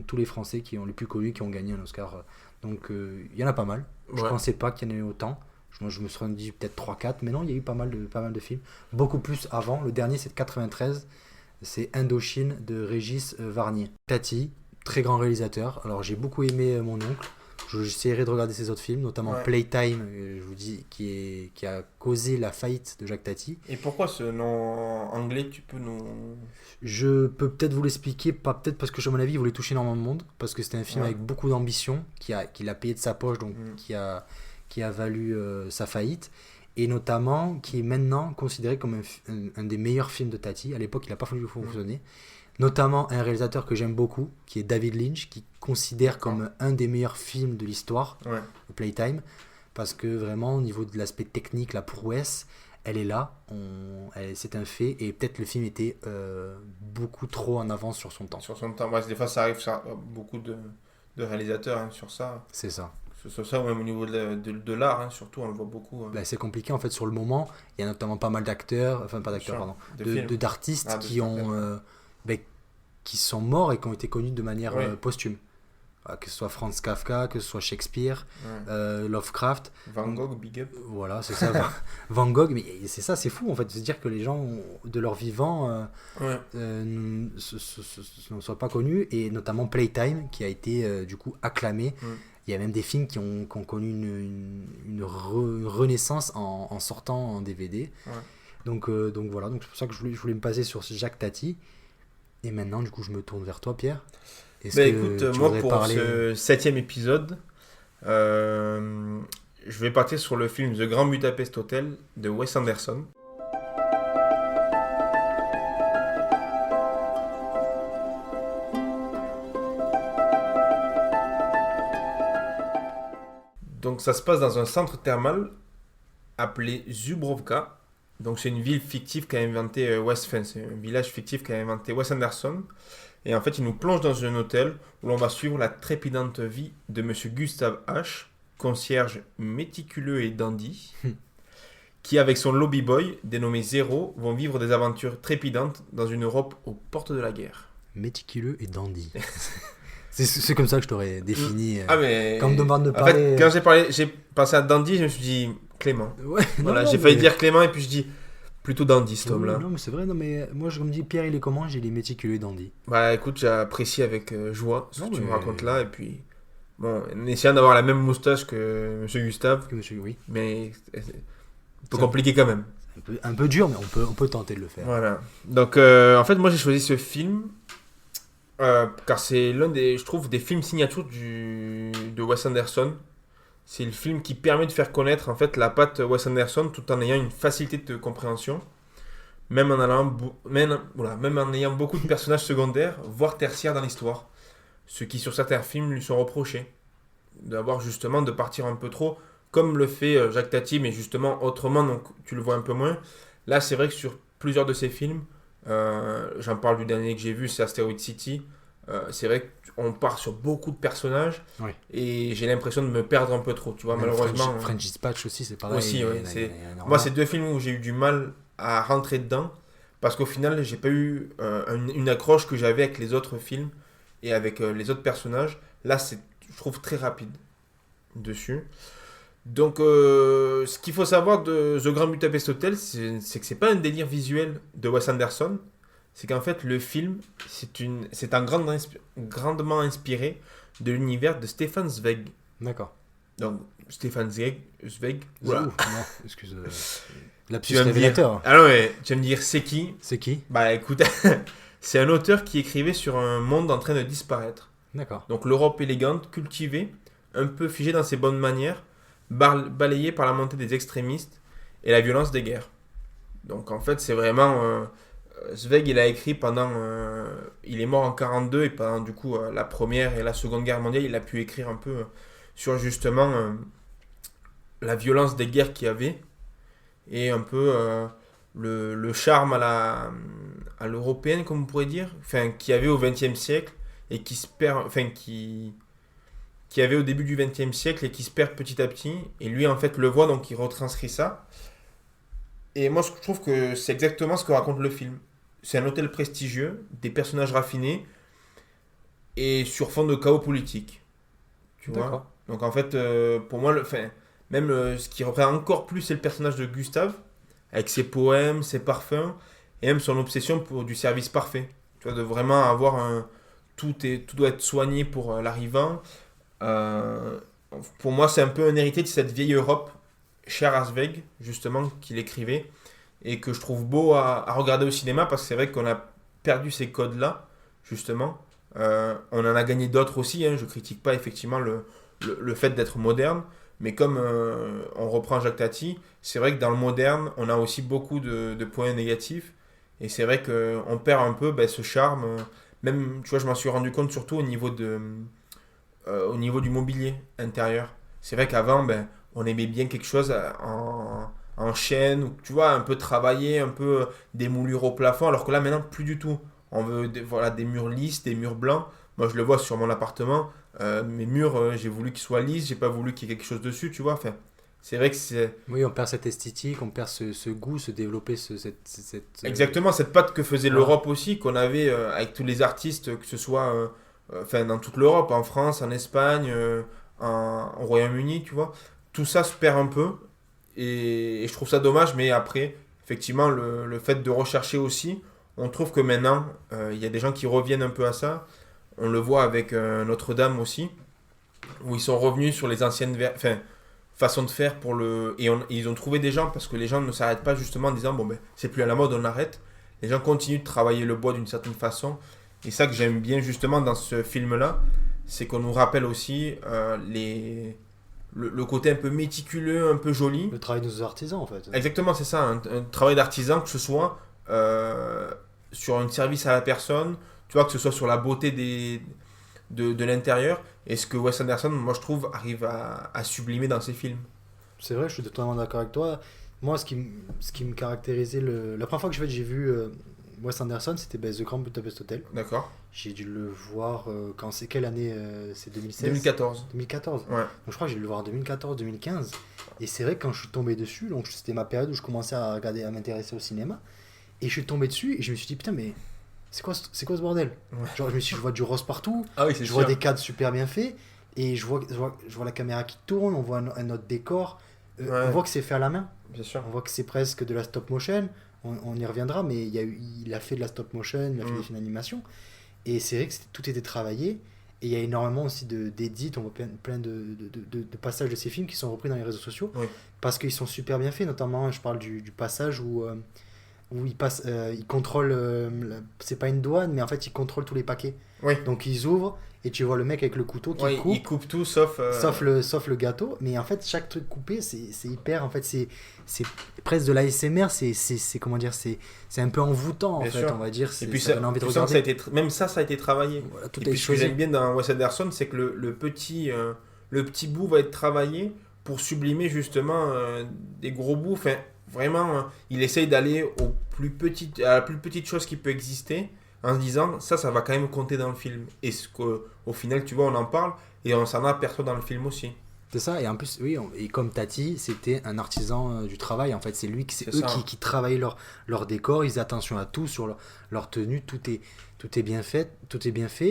tous les Français qui ont les plus connus qui ont gagné un Oscar. Donc il y en a pas mal. Je Ouais. pensais pas qu'il y en ait autant. Moi, je me serais dit peut-être 3-4, mais non, il y a eu pas mal de films. Beaucoup plus avant. Le dernier, c'est de 93. C'est Indochine de Régis Varnier. Tati, très grand réalisateur. Alors j'ai beaucoup aimé mon oncle. J'essaierai de regarder ses autres films, notamment Ouais. Playtime, je vous dis, qui a causé la faillite de Jacques Tati. Et pourquoi ce nom anglais, tu peux nous. Je peux peut-être vous l'expliquer, pas peut-être parce que, à mon avis, il voulait toucher énormément de monde, parce que c'était un film Ouais. avec beaucoup d'ambition, qu'il a payé de sa poche, donc qui a valu sa faillite, et notamment qui est maintenant considéré comme un des meilleurs films de Tati. À l'époque, il n'a pas fallu fonctionner. Notamment un réalisateur que j'aime beaucoup, qui est David Lynch, qui considère comme un des meilleurs films de l'histoire, Ouais. de Playtime, parce que vraiment, au niveau de l'aspect technique, la prouesse, elle est là, c'est un fait, et peut-être le film était beaucoup trop en avance sur son temps. Sur son temps. Ouais, des fois, ça arrive sur beaucoup de réalisateurs hein, sur ça. C'est ça. Que ce soit ça ou même au niveau de l'art, hein, surtout, on le voit beaucoup. Ben, c'est compliqué en fait sur le moment. Il y a notamment pas mal d'acteurs, enfin pas d'acteurs, Sûr. pardon, d'artistes Ah, de qui qui sont morts et qui ont été connus de manière Oui. posthume. Que ce soit Franz Kafka, que ce soit Shakespeare, Ouais. Lovecraft. Van Gogh, big up. Voilà, c'est ça. Van Gogh, mais c'est ça, c'est fou en fait, de se dire que les gens, de leur vivant, Ouais. ne soient pas connus, et notamment Playtime, qui a été du coup acclamé. Il y a même des films qui ont connu une renaissance en sortant en DVD. Ouais. Donc voilà, donc c'est pour ça que je voulais me passer sur Jacques Tati. Et maintenant, du coup, je me tourne vers toi, Pierre. Est-ce Bah que écoute, tu moi voudrais pour parler... ce 7e épisode, je vais partir sur le film The Grand Budapest Hotel de Wes Anderson. Donc ça se passe dans un centre thermal appelé Zubrovka. Donc c'est une ville fictive qu'a inventé c'est un village fictif qu'a inventé Wes Anderson. Et en fait, il nous plonge dans un hôtel où l'on va suivre la trépidante vie de Monsieur Gustave H, concierge méticuleux et dandy, qui avec son lobby boy, dénommé Zéro, vont vivre des aventures trépidantes dans une Europe aux portes de la guerre. méticuleux et dandy. C'est comme ça que je t'aurais défini. Ah, mais. Quand on me demande de En parler. fait, quand j'ai pensé à Dandy, je me suis dit Clément. Ouais, Voilà, non, j'ai non, failli mais- dire Clément et puis je dis plutôt Dandy cet Oui, homme-là. non, mais c'est vrai, non, mais moi, je me dis Pierre, il est comment? J'ai les méticuleux et dandy. Bah écoute, j'ai apprécié avec joie ce Non, que tu me mais- racontes là. Et puis, bon, en essayant d'avoir la même moustache que Monsieur Gustave, Que monsieur, oui. mais c'est un peu C'est compliqué quand même. un peu dur, mais on peut tenter de le faire. Voilà. Donc, en fait, moi j'ai choisi ce film car c'est l'un des, je trouve, des films signature de Wes Anderson. C'est le film qui permet de faire connaître en fait la patte Wes Anderson tout en ayant une facilité de compréhension, même en, même en ayant beaucoup de personnages secondaires, voire tertiaires dans l'histoire. Ce qui sur certains films lui sont reprochés. D'avoir justement de partir un peu trop, comme le fait Jacques Tati, mais justement autrement, donc tu le vois un peu moins. Là, c'est vrai que sur plusieurs de ses films, j'en parle du dernier que j'ai vu, c'est Asteroid City. C'est vrai qu'on part sur beaucoup de personnages Oui. et j'ai l'impression de me perdre un peu trop, tu vois, Même malheureusement. French Dispatch aussi, c'est pareil. Aussi, il y a- ouais, il y a- c'est- il y a un Moi, ordre. c'est deux films où j'ai eu du mal à rentrer dedans parce qu'au final, j'ai pas eu une accroche que j'avais avec les autres films et avec les autres personnages. Là, c'est, je trouve, très rapide dessus. Donc, ce qu'il faut savoir de The Grand Budapest Hotel, c'est que c'est pas un délire visuel de Wes Anderson. C'est qu'en fait, le film, c'est un grandement inspiré de l'univers de Stefan Zweig. D'accord. Donc, Stefan Zweig, Voilà. voilà. Non, excuse. Lapsus Tu vas me dire, révélateur. ah non, mais tu vas me dire, c'est qui? C'est qui? Bah écoute, c'est un auteur qui écrivait sur un monde en train de disparaître. D'accord. Donc l'Europe élégante, cultivée, un peu figée dans ses bonnes manières, balayée par la montée des extrémistes et la violence des guerres. Donc en fait, c'est vraiment... Zweig, il a écrit pendant... il est mort en 42 et pendant du coup la première et la seconde guerre mondiale, il a pu écrire un peu sur justement la violence des guerres qu'il y avait et un peu le charme à l'européenne, comme on pourrait dire, enfin, qu'il y avait au XXe siècle et qui se perd, enfin, qui avait au début du XXe siècle et qui se perd petit à petit. Et lui, en fait, le voit, donc il retranscrit ça. Et moi, je trouve que c'est exactement ce que raconte le film. C'est un hôtel prestigieux, des personnages raffinés et sur fond de chaos politique. Tu vois? D'accord. Donc en fait, pour moi, même ce qui représente encore plus, c'est le personnage de Gustave, avec ses poèmes, ses parfums, et même son obsession pour du service parfait. Tu vois, de vraiment avoir un... tout doit être soigné pour l'arrivant. Euh, pour moi, c'est un peu un héritier de cette vieille Europe, chère à Zweig, justement, qu'il écrivait, et que je trouve beau à regarder au cinéma, parce que c'est vrai qu'on a perdu ces codes-là, justement. On en a gagné d'autres aussi, hein, je critique pas effectivement le fait d'être moderne, mais comme on reprend Jacques Tati, c'est vrai que dans le moderne, on a aussi beaucoup de points négatifs, et c'est vrai qu'on perd un peu ce charme. Même, tu vois, je m'en suis rendu compte surtout au niveau du mobilier intérieur. C'est vrai qu'avant, on aimait bien quelque chose en chaîne, ou tu vois, un peu travaillé, un peu des moulures au plafond, alors que là, maintenant, plus du tout. On veut voilà, des murs lisses, des murs blancs. Moi, je le vois sur mon appartement. Mes murs, j'ai voulu qu'ils soient lisses, j'ai pas voulu qu'il y ait quelque chose dessus, tu vois. Enfin, c'est vrai que c'est Oui, on perd cette esthétique, on perd ce goût, se développer exactement cette patte que faisait Voilà. l'Europe aussi, qu'on avait avec tous les artistes, que ce soit enfin, dans toute l'Europe, en France, en Espagne, au Royaume-Uni, tu vois. Tout ça se perd un peu et je trouve ça dommage, mais après, effectivement, le fait de rechercher aussi, on trouve que maintenant, il y a des gens qui reviennent un peu à ça. On le voit avec Notre-Dame aussi, où ils sont revenus sur les anciennes façons de faire pour le... Et ils ont trouvé des gens, parce que les gens ne s'arrêtent pas justement en disant, bon ben, c'est plus à la mode, on arrête. Les gens continuent de travailler le bois d'une certaine façon. Et ça que j'aime bien justement dans ce film-là, c'est qu'on nous rappelle aussi le côté un peu méticuleux, un peu joli. le travail de nos artisans en fait. Exactement, c'est ça, un travail d'artisan, que ce soit sur un service à la personne, tu vois, que ce soit sur la beauté de l'intérieur, et ce que Wes Anderson, moi je trouve, arrive à sublimer dans ses films. C'est vrai, je suis totalement d'accord avec toi. Moi, ce qui me caractérisait, la première fois que j'ai vu Wes Anderson, c'était The Grand Budapest Hotel. D'accord? J'ai dû le voir quand c'est quelle année c'est 2016 2014. 2014. Ouais. Donc je crois que j'ai dû le voir en 2014-2015. Et c'est vrai que quand je suis tombé dessus, donc c'était ma période où je commençais à regarder, à m'intéresser au cinéma, et je suis tombé dessus et je me suis dit putain mais c'est quoi ce bordel? Ouais. Genre, je vois du rose partout, Ah oui, c'est je vois sûr. des cadres super bien faits, et je vois la caméra qui tourne, on voit un autre décor, on Ouais, voit que c'est fait à la main, bien sûr. on voit que c'est presque de la stop motion, on y reviendra, mais il a fait de la stop motion, il a fait des Mm. films d'animation, et c'est vrai que tout était travaillé, et il y a énormément aussi d'édits, on voit plein de passages de ces films qui sont repris dans les réseaux sociaux, Oui, parce qu'ils sont super bien faits, notamment je parle du passage où il contrôle, c'est pas une douane, mais en fait il contrôle tous les paquets. oui. Donc ils ouvrent et tu vois le mec avec le couteau qui Ouais, coupe, il coupe tout sauf. sauf le gâteau. Mais en fait chaque truc coupé c'est hyper, en fait c'est presque de l'ASMR, comment dire, c'est un peu envoûtant en Bien fait, sûr. on va dire, Et puis ça donne envie de tu sens que regarder. même ça a été travaillé. Voilà, tout Et est puis ce que choisi. j'aime bien dans Wes Anderson, c'est que le petit bout va être travaillé pour sublimer justement des gros bouts. Enfin, vraiment, il essaye d'aller à la plus petite chose qui peut exister en se disant ça va quand même compter dans le film. Et au final, tu vois, on en parle et on s'en aperçoit dans le film aussi. C'est ça, et en plus, oui, et comme Tati, c'était un artisan du travail, en fait, c'est C'est eux ça. qui travaillent leur décor, ils faisaient attention à tout, sur leur tenue, tout est bien fait,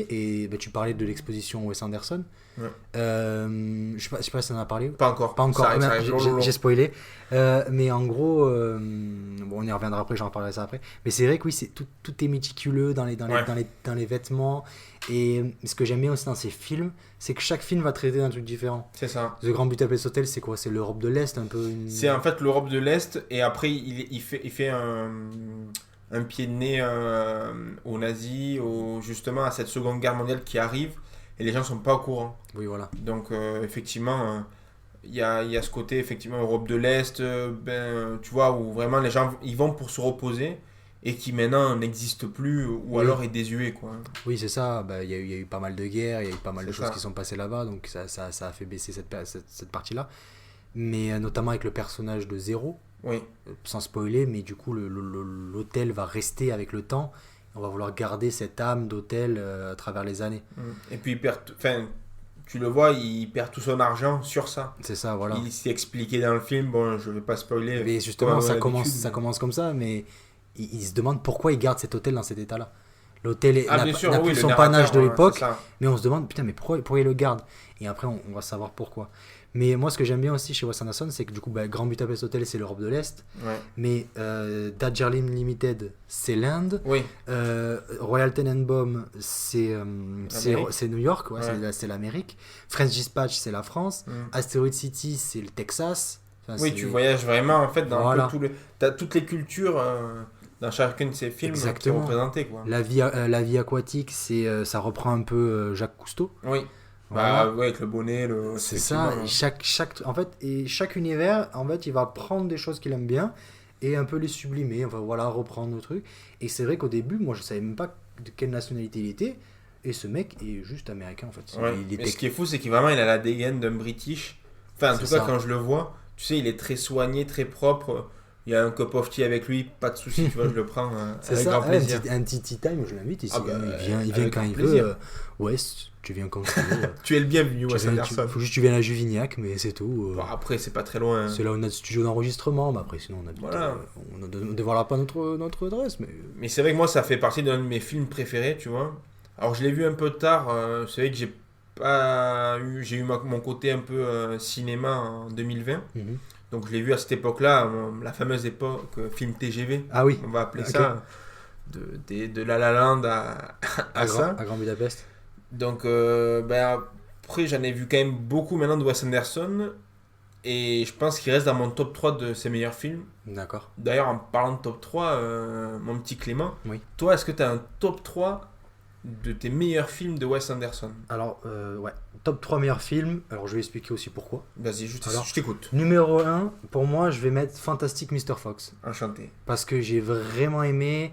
et ben, tu parlais de l'exposition Wes Anderson, Ouais. je sais pas si on en a parlé, Pas encore. pas encore, Ça arrive j'ai spoilé, mais en gros, bon, on y reviendra après, j'en parlerai ça après, mais c'est vrai que oui, tout est méticuleux dans Ouais. dans les vêtements, et ce que j'aime bien aussi dans ces films, c'est que chaque film va traiter d'un truc différent. C'est ça. The Grand Budapest Hotel, c'est quoi? C'est l'Europe de l'Est, un peu C'est en fait l'Europe de l'Est et après il fait un pied de nez aux nazis, justement à cette seconde guerre mondiale qui arrive et les gens sont pas au courant. Oui, voilà. Donc effectivement, il y a ce côté effectivement Europe de l'Est, tu vois, où vraiment les gens ils vont pour se reposer et qui maintenant n'existe plus ou Oui. alors est désuet quoi. Oui, c'est ça. Bah, il y a eu pas mal de guerres, il y a eu pas mal de C'est choses ça. qui sont passées là-bas, donc ça a fait baisser cette partie-là. Mais notamment avec le personnage de Zéro, Oui. sans spoiler, mais du coup, l'hôtel va rester avec le temps. On va vouloir garder cette âme d'hôtel à travers les années. Et puis enfin, tu le vois, il perd tout son argent sur ça. C'est ça, voilà. Il s'est expliqué dans le film, bon, je vais pas spoiler. Mais justement, comme ça d'habitude, commence comme ça, mais il se demande pourquoi il garde cet hôtel dans cet état-là. L'hôtel n'a bien sûr, n'a oui, plus le son narrateur, panache de l'époque, c'est ça. mais on se demande, putain, mais pourquoi il le garde? Et après, on va savoir pourquoi. Mais moi, ce que j'aime bien aussi chez Wes Anderson, c'est que du coup, bah, Grand Budapest Hotel, c'est l'Europe de l'Est, Ouais. mais Darjeeling Limited, c'est l'Inde, Oui, Royal Tenenbaum, L'Amérique. c'est New York, ouais, Ouais. c'est l'Amérique, French Dispatch, c'est la France, Mm. Asteroid City, c'est le Texas. Enfin, oui, c'est- tu voyages vraiment en fait dans Voilà. un peu t'as toutes les cultures dans chacun de ces films qui sont Exactement. représentés quoi. La vie aquatique, ça reprend un peu Jacques Cousteau. Oui. Voilà. Bah ouais, avec le bonnet, C'est ça. Et chaque univers, en fait, il va prendre des choses qu'il aime bien et un peu les sublimer. Enfin, voilà, reprendre nos trucs. Et c'est vrai qu'au début, moi, je savais même pas de quelle nationalité il était. Et ce mec est juste américain, en fait. Ouais. Il Mais était... ce qui est fou, c'est qu'il vraiment il a la dégaine d'un British. Enfin, en tout C'est cas, ça. quand je le vois, tu sais, il est très soigné, très propre. Il y a un cup of tea avec lui, pas de souci, tu vois, je le prends C'est avec ça, grand ouais, plaisir. un petit tea time, je l'invite ici. Ah bah, il vient avec quand grand il plaisir. veut. Ouais, tu viens quand tu veux. Tu es le bienvenu, Wes Anderson. Faut juste que tu viennes à Juvignac, mais c'est tout. Bon, après, c'est pas très loin. C'est là où on a le studio d'enregistrement, mais après, sinon, on habite. Voilà. On ne dévoilera pas notre adresse, mais. Mais c'est vrai que moi, ça fait partie d'un de mes films préférés, tu vois. Alors, je l'ai vu un peu tard. C'est vrai que j'ai eu mon côté un peu cinéma en 2020. Mhm. Donc, je l'ai vu à cette époque-là, la fameuse époque film TGV. Ah oui, On va appeler Ok. ça. De La La Land à ça. à Grand Budapest. Donc, après, j'en ai vu quand même beaucoup maintenant de Wes Anderson. Et je pense qu'il reste dans mon top 3 de ses meilleurs films. D'accord. D'ailleurs, en parlant de top 3, mon petit Clément, Oui. toi, est-ce que tu as un top 3 de tes meilleurs films de Wes Anderson? Alors, ouais, top 3 meilleurs films. Alors, je vais expliquer aussi pourquoi. Vas-y, Alors, je t'écoute. Numéro 1, pour moi, je vais mettre Fantastic Mr. Fox. Enchanté. Parce que j'ai vraiment aimé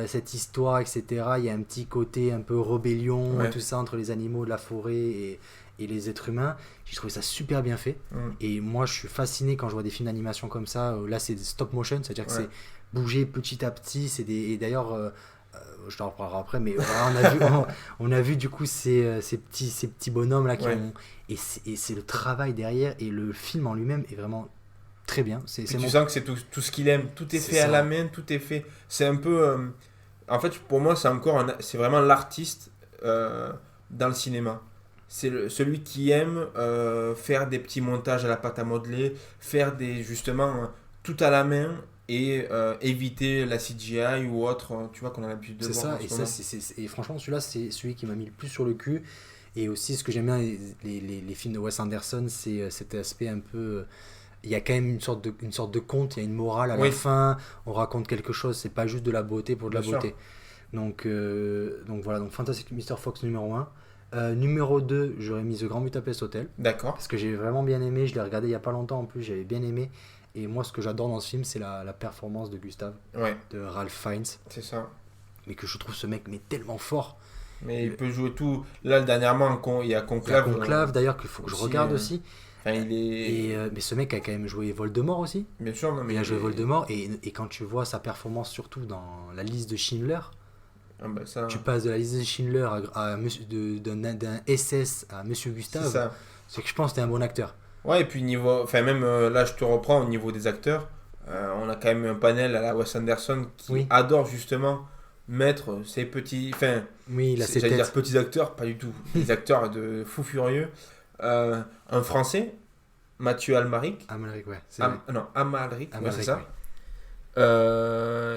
cette histoire, etc. Il y a un petit côté un peu rébellion, Ouais. et tout ça, entre les animaux de la forêt et les êtres humains. J'ai trouvé ça super bien fait. Mm. Et moi, je suis fasciné quand je vois des films d'animation comme ça. Là, c'est stop motion, c'est-à-dire que Ouais. c'est bouger petit à petit. Et d'ailleurs, je t'en reparlerai après, mais voilà, on a vu du coup ces petits bonhommes là qui Ouais. ont. Et c'est le travail derrière. Et le film en lui-même est vraiment très bien. Puis tu sens que c'est tout ce qu'il aime. Tout est C'est fait à ça. la main, tout est fait. C'est un peu. En fait, pour moi, c'est vraiment l'artiste dans le cinéma. Celui qui aime faire des petits montages à la pâte à modeler, faire justement tout à la main et éviter la CGI ou autre, tu vois, qu'on a l'habitude de C'est voir ça, en et ce moment. et franchement, celui-là, c'est celui qui m'a mis le plus sur le cul. Et aussi, ce que j'aime bien, les films de Wes Anderson, c'est cet aspect un peu. Il y a quand même une sorte de conte, il y a une morale à la Oui, fin, on raconte quelque chose, c'est pas juste de la beauté pour de la bien sûr. beauté. Donc voilà, donc Fantastic Mr. Fox numéro un. Numéro 2 j'aurais mis The Grand Budapest Hotel, D'accord. parce que j'ai vraiment bien aimé, je l'ai regardé il y a pas longtemps en plus, j'avais bien aimé. Et moi, ce que j'adore dans ce film, c'est la performance de Gustave, Ouais, de Ralph Fiennes, c'est ça. mais que je trouve ce mec mais tellement fort. Mais il Le- peut jouer tout. Là, dernièrement, il y a Il y a Conclave Conclave d'ailleurs qu'il faut que je aussi. regarde aussi. Enfin, il est. Mais ce mec a quand même joué Voldemort aussi. Bien sûr, non, mais Il a il joué est. Voldemort et quand tu vois sa performance surtout dans la liste de Schindler, Ah, bah, ça. tu passes de la liste de Schindler d'un SS à Monsieur C'est Gustave, ça. c'est que je pense que t'es un bon acteur. Ouais, et puis niveau. Enfin, même là, je te reprends au niveau des acteurs. On a quand même un panel à la Wes Anderson qui Oui, adore justement mettre ces petits. Enfin, oui, il a ses j'allais dire têtes. petits acteurs, pas du tout. Des acteurs de fous furieux. Un français, Mathieu Almaric. Amalric, ouais, c'est vrai. Non, Amalric, ouais, c'est Amalric, oui. ça.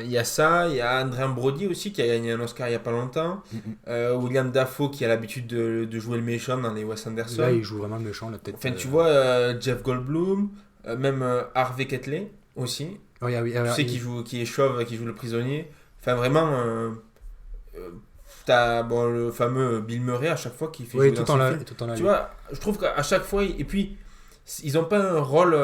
Il y a ça, il y a Adrien Brody aussi qui a gagné un Oscar il y a pas longtemps. Mm, mm. William Dafoe qui a l'habitude de jouer le méchant dans les Wes Là, Anderson. il joue vraiment le méchant, la tête. Enfin, tu vois, Jeff Goldblum, même Harvey Keitel aussi. Oui, ah oui, Tu sais, qui est chauve, qui joue le prisonnier. Enfin, vraiment, t'as bon, le fameux Bill Murray à chaque fois qui fait oui, jouer dans ses films. tout en là, Tu lui. vois, je trouve qu'à chaque fois, et puis, ils n'ont pas un rôle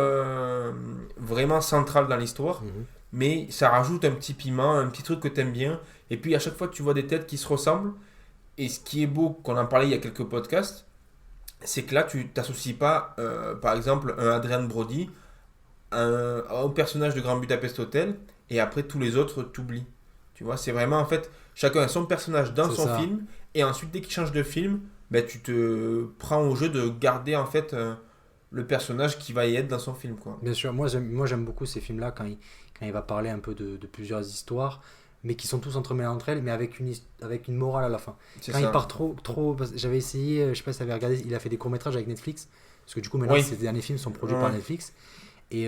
vraiment central dans l'histoire, Mhm. mais ça rajoute un petit piment, un petit truc que t'aimes bien. Et puis, à chaque fois, tu vois des têtes qui se ressemblent. Et ce qui est beau, qu'on en parlait il y a quelques podcasts, c'est que là, tu t'associes pas, par exemple, un Adrien Brody au personnage de Grand Budapest Hotel, et après, tous les autres t'oublient. Tu vois, c'est vraiment, en fait, chacun a son personnage dans C'est son ça. film, et ensuite, dès qu'il change de film, ben, tu te prends au jeu de garder, en fait, le personnage qui va y être dans son film, quoi. Bien sûr, moi j'aime beaucoup ces films-là quand il va parler un peu de plusieurs histoires, mais qui sont tous entremêlés entre elles, mais avec une morale à la fin. C'est Quand il ça. part trop, j'avais essayé, je sais pas si tu avais regardé, il a fait des courts-métrages avec Netflix, parce que du coup maintenant Oui. ces derniers films sont produits par Ouais. Netflix, et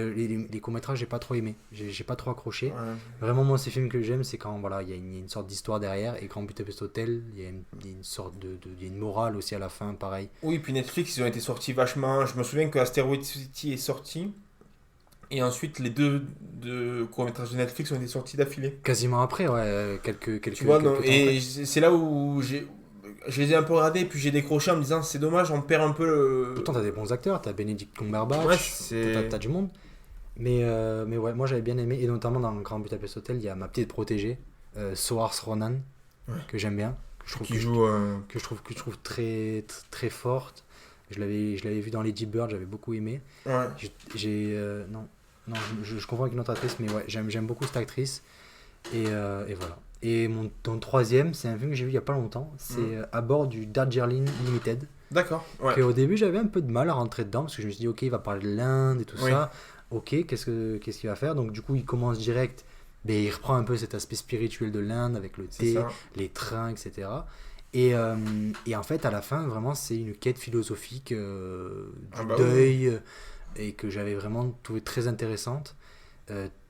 les courts-métrages j'ai pas trop aimé, j'ai pas trop accroché. Ouais. Vraiment moi ces films que j'aime c'est quand voilà, il y a une sorte d'histoire derrière, et Grand Budapest Hotel, il y a une sorte il y a une morale aussi à la fin, pareil. Oui, puis Netflix, ils ont été sortis vachement. Je me souviens que Asteroid City est sorti, et ensuite, les deux courts-métrages de Netflix ont été sortis d'affilée. Quasiment après, ouais, Tu vois, non, quelques temps après. et c'est là où je les ai un peu regardés, puis j'ai décroché en me disant c'est dommage, on perd un peu Pourtant, le. t'as des bons acteurs, t'as Benedict Ouais, Cumberbatch, c'est. t'as du monde. Mais ouais, moi j'avais bien aimé, et notamment dans Grand Budapest Hotel, il y a ma petite protégée, Saoirse Ronan, Ouais. que j'aime bien, Qui joue. que je trouve très forte. Je l'avais vu dans Lady Bird, j'avais beaucoup aimé. Ouais. Non, non, je confonds avec une autre actrice, mais ouais, j'aime beaucoup cette actrice, et voilà. Et mon troisième, c'est un film que j'ai vu il y a pas longtemps, c'est à bord du Darjeeling Limited. D'accord. Ouais. Que au début j'avais un peu de mal à rentrer dedans parce que je me suis dit ok il va parler de l'Inde et tout Oui. ça, ok qu'est-ce qu'il va faire, donc du coup il commence direct, mais il reprend un peu cet aspect spirituel de l'Inde avec le C'est thé, ça. les trains, etc. Et en fait à la fin vraiment c'est une quête philosophique Ah du bah oui. deuil, et que j'avais vraiment trouvé très intéressante,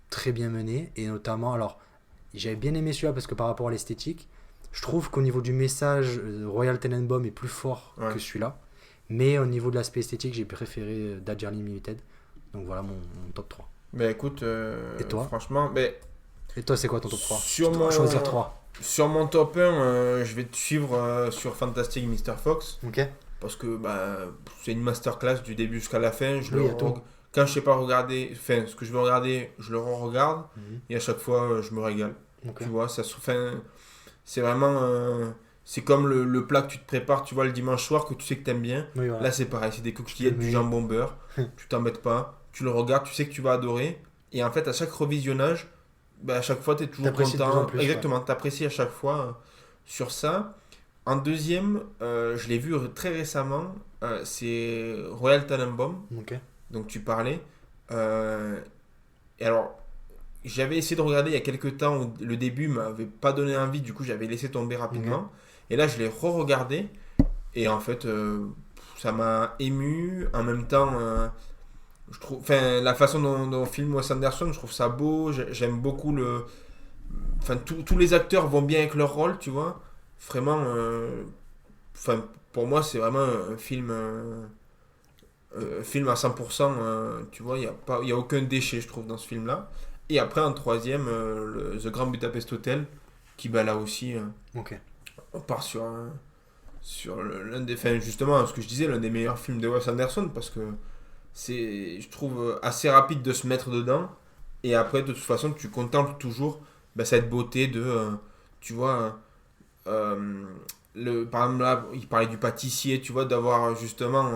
très bien menée, et notamment alors j'avais bien aimé celui-là parce que par rapport à l'esthétique je trouve qu'au niveau du message, Royal Tenenbaum est plus fort Ouais. que celui-là. Mais au niveau de l'aspect esthétique, j'ai préféré Darjeeling Limited. Donc voilà mon top 3. Ben écoute, Et toi franchement, ben, Et toi, c'est quoi ton top 3? sur Tu dois mon, choisir 3. sur mon top 1, je vais te suivre sur Fantastic Mr. Fox. Ok. Parce que bah, c'est une masterclass du début jusqu'à la fin. Oui, il y a tout. Quand je sais pas regarder, enfin, ce que je veux regarder, je le re-regarde. Et à chaque fois, je me régale. Ok. Tu vois, c'est vraiment. C'est comme le plat que tu te prépares, tu vois, le dimanche soir que tu sais que t'aimes bien. Oui, voilà. Là, c'est pareil, c'est des coquillettes, mets. du jambon beurre. Tu t'embêtes pas, tu le regardes, tu sais que tu vas adorer. Et en fait, à chaque revisionnage, bah, à chaque fois, tu es toujours T'apprécies de plus content. en plus, Exactement, tu apprécies à chaque fois sur ça. En deuxième, je l'ai vu très récemment, c'est Royal Tenenbaum, Ok. donc tu parlais. Et alors, j'avais essayé de regarder il y a quelques temps où le début m'avait pas donné envie, du coup j'avais laissé tomber rapidement. Et là je l'ai re-regardé et en fait ça m'a ému. En même temps, je trouve, enfin la façon dont filme Wes Anderson, je trouve ça beau. J'aime beaucoup enfin tous les acteurs vont bien avec leur rôle, tu vois. Vraiment, enfin pour moi c'est vraiment un film. Film à 100%, tu vois, il y a aucun déchet, je trouve, dans ce film-là. Et après, en troisième, The Grand Budapest Hotel, qui, bah, là aussi, Ok. on part sur l'un des... Enfin, justement, ce que je disais, l'un des meilleurs films de Wes Anderson, parce que c'est, je trouve, assez rapide de se mettre dedans. Et après, de toute façon, tu contemples toujours bah, cette beauté de, tu vois, euh, par exemple là, il parlait du pâtissier, tu vois, d'avoir justement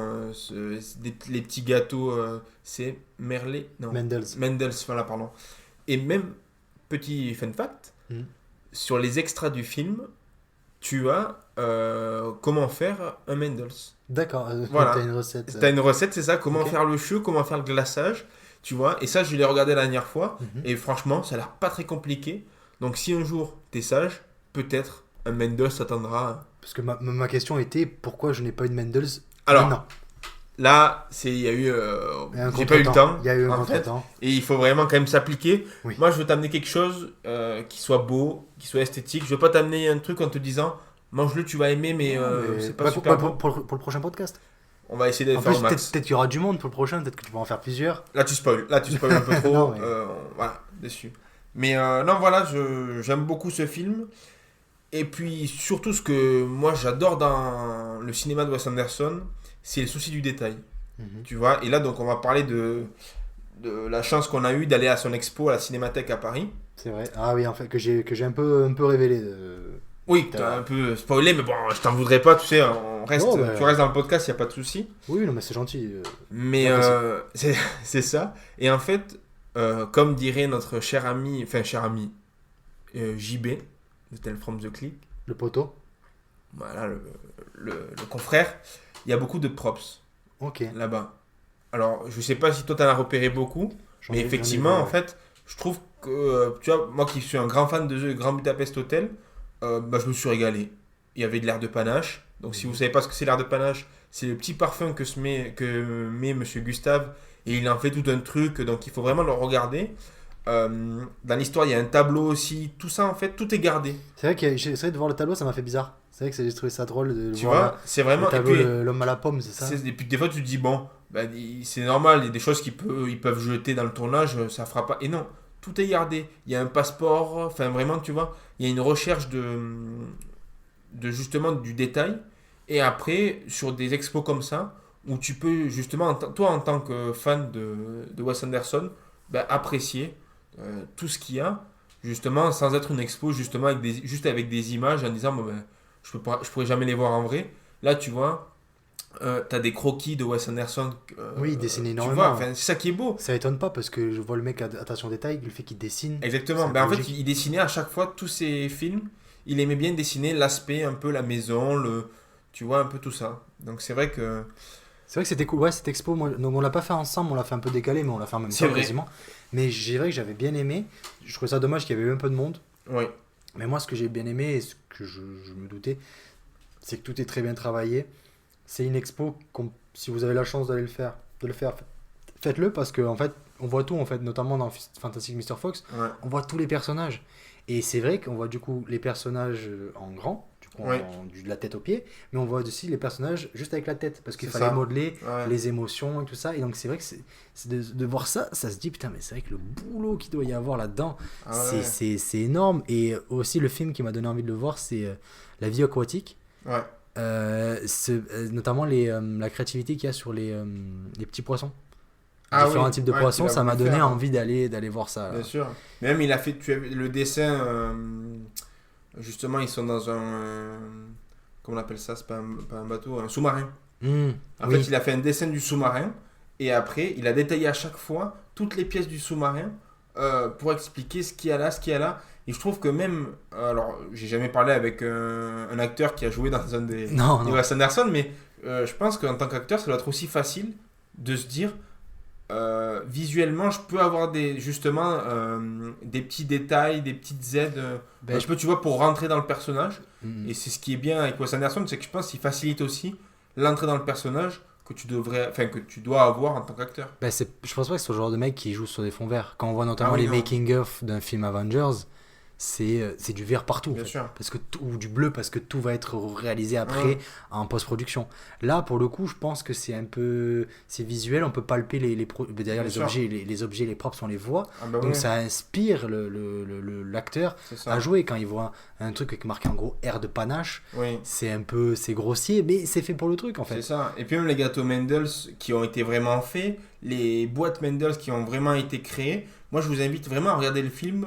les petits gâteaux, c'est Merlet, non, Mendels. Mendels, voilà, pardon. Et même, petit fun fact, Mhm. sur les extras du film, tu as comment faire un Mendels. D'accord, Voilà. t'as une recette. T'as une recette, c'est ça, comment Ok. faire le chou, comment faire le glaçage, tu vois. Et ça, je l'ai regardé la dernière fois, Mhm. et franchement, ça a l'air pas très compliqué. Donc si un jour t'es sage, peut-être un Mendels t'attendra. Parce que ma question était pourquoi je n'ai pas eu de Mendels Alors, maintenant. là, il y a eu, Il y a un j'ai pas eu le contretemps. temps, Il y a eu un en fait, contretemps. et il faut vraiment quand même s'appliquer. Oui. Moi, je veux t'amener quelque chose qui soit beau, qui soit esthétique. Je veux pas t'amener un truc en te disant, mange-le, tu vas aimer, mais c'est pas super bon. Pour le prochain podcast. On va essayer de En faire plus, au peut-être max. qu'il y aura du monde pour le prochain, peut-être que tu vas en faire plusieurs. Là, tu spoil un peu trop. Non, mais- Voilà, déçu. Mais non, voilà, j'aime beaucoup ce film. Et puis, surtout, ce que moi j'adore dans le cinéma de Wes Anderson, c'est le souci du détail. Mhm. Tu vois, et là, donc, on va parler de la chance qu'on a eue d'aller à son expo à la Cinémathèque à Paris. C'est vrai. Ah oui, en fait, que j'ai un peu révélé. Oui, t'as un peu spoilé, mais bon, je t'en voudrais pas, tu sais, Non, bah- tu restes dans le podcast, il n'y a pas de souci. Oui, non, mais c'est gentil. Mais Apprécie. c'est ça. Et en fait, comme dirait notre cher ami JB, de Tell From The Click, Le poteau. voilà, le confrère, il y a beaucoup de props Ok. là-bas. Alors, je sais pas si toi t'en as repéré beaucoup, J'en mais ai- effectivement, j'en ai- en fait, je trouve que, tu vois, moi qui suis un grand fan de The Grand Budapest Hotel, bah, je me suis régalé. Il y avait de l'air de panache. Donc, si vous savez pas ce que c'est l'air de panache, c'est le petit parfum que met Monsieur Gustave. Et il en fait tout un truc, donc il faut vraiment le regarder. Dans l'histoire, il y a un tableau aussi. Tout ça, en fait, tout est gardé. C'est vrai que j'ai essayé de voir le tableau, ça m'a fait bizarre. C'est vrai que j'ai trouvé ça drôle de Tu voir vois, c'est le vraiment. Et tableau, puis, l'homme à la pomme, c'est ça? et puis des fois, tu te dis, bon, bah, c'est normal, il y a des choses ils peuvent jeter dans le tournage, ça fera pas. Et non, tout est gardé. Il y a un passeport, enfin vraiment, tu vois, il y a une recherche de justement du détail. Et après, sur des expos comme ça, où tu peux justement, toi en tant que fan de Wes Anderson, bah, apprécier tout ce qu'il y a, justement, sans être une expo, justement, juste avec des images, en disant, bon, ben, je pourrais jamais les voir en vrai. Là, tu vois, t'as des croquis de Wes Anderson. Oui, il dessine Tu énormément. vois, enfin, c'est ça qui est beau. Ça étonne pas parce que je vois le mec à attention au détail, le fait qu'il dessine. Exactement. C'est Ben, en fait, logique. il dessinait à chaque fois tous ses films. Il aimait bien dessiner l'aspect, un peu la maison, tu vois, un peu tout ça. Donc c'est vrai que. C'est vrai que c'était cool, ouais, cette expo, donc on l'a pas fait ensemble, on l'a fait un peu décalé, mais on l'a fait en même C'est temps vrai. quasiment. Mais c'est vrai que j'avais bien aimé. Je trouvais ça dommage qu'il y avait eu un peu de monde. Oui. Mais moi, ce que j'ai bien aimé et ce que je me doutais, c'est que tout est très bien travaillé. C'est une expo, si vous avez la chance d'aller de le faire, faites-le parce que en fait, on voit tout en fait, notamment dans Fantastic Mr. Fox, Ouais. on voit tous les personnages. Et c'est vrai qu'on voit du coup les personnages en grand, du coup Ouais. de la tête aux pieds, mais on voit aussi les personnages juste avec la tête parce qu'il C'est fallait ça. modeler Ouais. les émotions et tout ça. Et donc c'est vrai que c'est de voir ça, ça se dit putain, mais c'est vrai que le boulot qu'il doit y avoir là-dedans, Ah ouais. c'est énorme. Et aussi le film qui m'a donné envie de le voir, c'est La vie aquatique. Ouais. Notamment la créativité qu'il y a sur les petits poissons. Ah Différents oui. types de Ouais, poissons, qu'il a ça m'a voulu donné faire. envie d'aller voir ça. Bien sûr. Mais même, il a fait le dessin. Justement, ils sont dans un. Comment on appelle ça? C'est pas un bateau, un sous-marin. En Oui. fait, il a fait un dessin du sous-marin. Et après, il a détaillé à chaque fois toutes les pièces du sous-marin pour expliquer ce qu'il y a là, ce qu'il y a là. Et je trouve que même. Alors, j'ai jamais parlé avec un acteur qui a joué dans un Non, des non. Wes Anderson, mais je pense qu'en tant qu'acteur, ça doit être aussi facile de se dire visuellement, je peux avoir justement des petits détails, des petites aides. Ben, Je peux, tu vois, pour rentrer dans le personnage. Mm. Et c'est ce qui est bien avec Wes Anderson, c'est que je pense qu'il facilite aussi l'entrée dans le personnage que tu dois avoir en tant qu'acteur. Ben, je pense pas que c'est le genre de mec qui joue sur des fonds verts. Quand on voit notamment Ah oui, les non. making-of d'un film Avengers, c'est du vert partout. En Bien fait. sûr. Parce que ou du bleu, parce que tout va être réalisé après Ouais. en post-production. Là, pour le coup, je pense que c'est un peu. C'est visuel, on peut palper derrière Bien les sûr. objets, les objets, les props, on les voit. Ah bah Donc ouais, ça inspire l'acteur c'est ça. à jouer. Quand il voit un truc avec marqué en gros air de panache, Oui. c'est grossier, mais c'est fait pour le truc en C'est fait. ça. Et puis même les gâteaux Mendels qui ont été vraiment faits, les boîtes Mendels qui ont vraiment été créées. Moi, je vous invite vraiment à regarder le film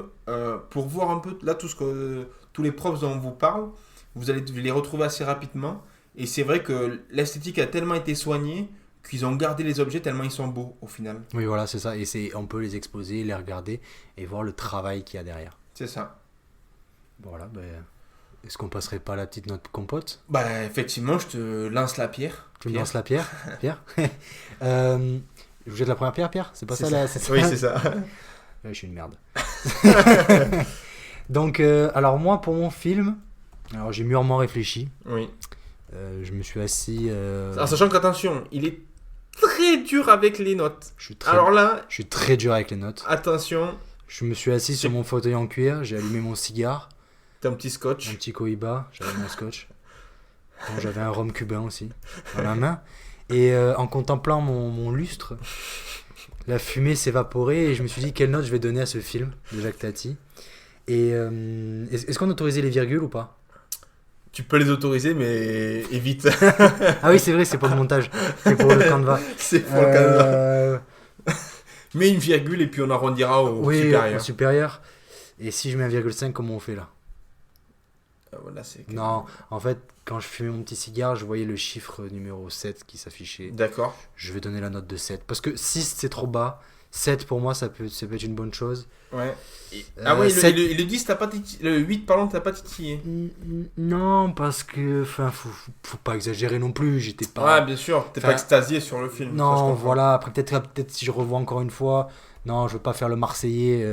pour voir un peu là tous les props dont on vous parle. Vous allez les retrouver assez rapidement. Et c'est vrai que l'esthétique a tellement été soignée qu'ils ont gardé les objets tellement ils sont beaux au final. Oui, voilà, c'est ça. Et on peut les exposer, les regarder et voir le travail qu'il y a derrière. C'est ça. Voilà, ben, est-ce qu'on passerait pas à la petite note compote? Bah effectivement, je te lance la pierre. Tu me Pierre. lances la pierre? Pierre? Je vous jette la première pierre, Pierre? C'est pas C'est ça, ça. là? C'est ça. Oui, c'est ça. Ouais, je suis une merde. Donc, alors moi, pour mon film, alors j'ai mûrement réfléchi. Oui. Je me suis assis. En sachant qu'attention, il est très dur avec les notes. Je suis très, Alors là, je suis très dur avec les notes. attention, Je me suis assis sur mon fauteuil en cuir, j'ai allumé mon cigare, t'as un petit mon scotch. petit Cohiba, j'avais mon scotch. Bon, j'avais un rhum cubain aussi dans la main. Et en contemplant mon lustre, la fumée s'évaporait et je me suis dit quelle note je vais donner à ce film de Jacques Tati. Et est-ce qu'on autorisait les virgules ou pas? Tu peux les autoriser, mais évite. Ah oui, c'est vrai, c'est pour le montage, c'est pour le canevas. C'est pour le Canada. Euh, Mets une virgule et puis on arrondira au oui, supérieur. au supérieur. Et si je mets 1,5, comment on fait là? Voilà, c'est... Non, en fait, quand je fumais mon petit cigare, je voyais le chiffre numéro 7 qui s'affichait. D'accord. Je vais donner la note de 7. Parce que 6, c'est trop bas. 7, pour moi, ça peut être une bonne chose. Ouais. Ah ouais, sept- le 10, t'as pas titillé. Le 8, pardon, t'as pas titillé. Non, parce que... Enfin, faut pas exagérer non plus. J'étais pas... Ouais, bien sûr, t'es Enfin, pas extasié sur le film. ça, je Non, comprends. voilà. Après, peut-être si je revois encore une fois... Non, je veux pas faire le Marseillais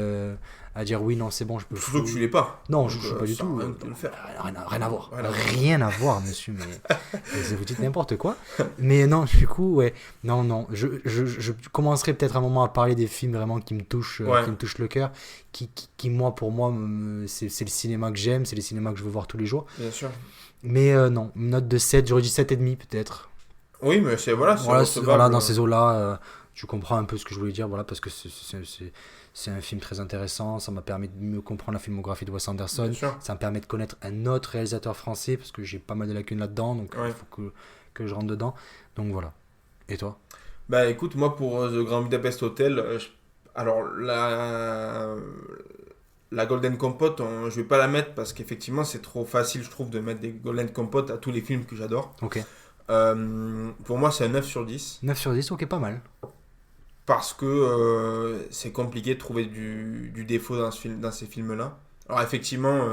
à dire oui, non, c'est bon, je peux... Surtout que tu l'es pas. Non, Donc, je suis pas du ça tout. sert à rien de le faire. Rien à voir. Voilà. Rien à voir, monsieur. Mais vous dites n'importe quoi. Mais non, du coup, ouais. Non. Je commencerai peut-être un moment à parler des films vraiment qui me touchent, Ouais. qui me touchent le cœur. Qui moi, pour moi, c'est le cinéma que j'aime. C'est le cinéma que je veux voir tous les jours. Bien sûr. Mais non, une note de 7. J'aurais dit 7,5 peut-être. Oui, mais c'est voilà, c'est Voilà, recevable. voilà, dans ces eaux-là, tu comprends un peu ce que je voulais dire. Voilà, parce que c'est un film très intéressant. Ça m'a permis de mieux comprendre la filmographie de Wes Anderson. Bien sûr. Ça me permet de connaître un autre réalisateur français parce que j'ai pas mal de lacunes là-dedans, donc il Ouais. faut que je rentre dedans. Donc voilà. Et toi? Bah écoute, moi pour The Grand Budapest Hotel, alors la Golden Compote, je vais pas la mettre parce qu'effectivement c'est trop facile, je trouve, de mettre des Golden Compote à tous les films que j'adore. Ok. Pour moi, c'est un 9 sur 10 9 sur 10, ok, pas mal. parce que c'est compliqué de trouver du défaut dans ces films-là. Alors effectivement,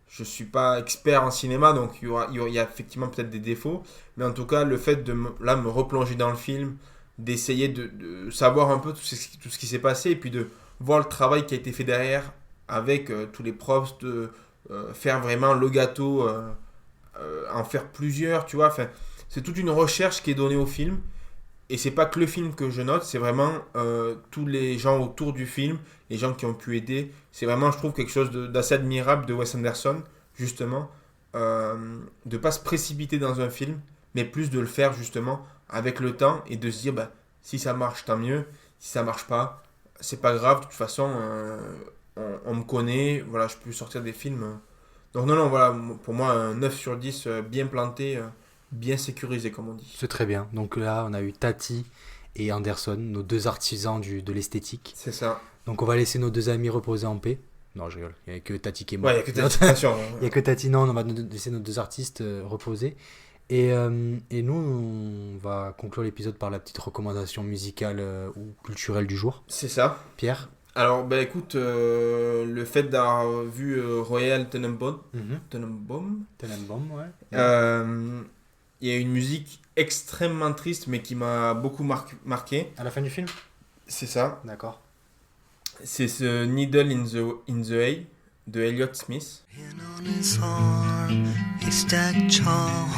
je suis pas expert en cinéma, donc il y a effectivement peut-être des défauts, mais en tout cas, le fait de me replonger dans le film, d'essayer de savoir un peu tout ce qui s'est passé, et puis de voir le travail qui a été fait derrière avec tous les props, de faire vraiment le gâteau, en faire plusieurs, tu vois. Enfin, c'est toute une recherche qui est donnée au film. Et c'est pas que le film que je note, c'est vraiment tous les gens autour du film, les gens qui ont pu aider. C'est vraiment, je trouve, quelque chose d'assez admirable de Wes Anderson, justement. De pas se précipiter dans un film, mais plus de le faire, justement, avec le temps et de se dire, bah, si ça marche, tant mieux. Si ça marche pas, c'est pas grave. De toute façon, on me connaît. Voilà, je peux sortir des films. Donc, non, voilà, pour moi, un 9 sur 10 bien planté, bien sécurisé, comme on dit. C'est très bien. Donc là, on a eu Tati et Anderson, nos deux artisans de l'esthétique. C'est ça. Donc on va laisser nos deux amis reposer en paix. Non, je rigole. Il n'y a que Tati qui est mort. Ouais, il y a que ta citation. Il n'y a que Tati, non, on va laisser nos deux artistes reposer. Et nous, on va conclure l'épisode par la petite recommandation musicale ou culturelle du jour. C'est ça. Pierre? Alors, bah écoute, le fait d'avoir vu Royal Tenenbaum, Tenenbaum, ouais. il y a une musique extrêmement triste, mais qui m'a beaucoup marqué. À la fin du film? C'est ça. D'accord. C'est ce Needle in the Hay de Elliott Smith. And on his arm, he stacked charm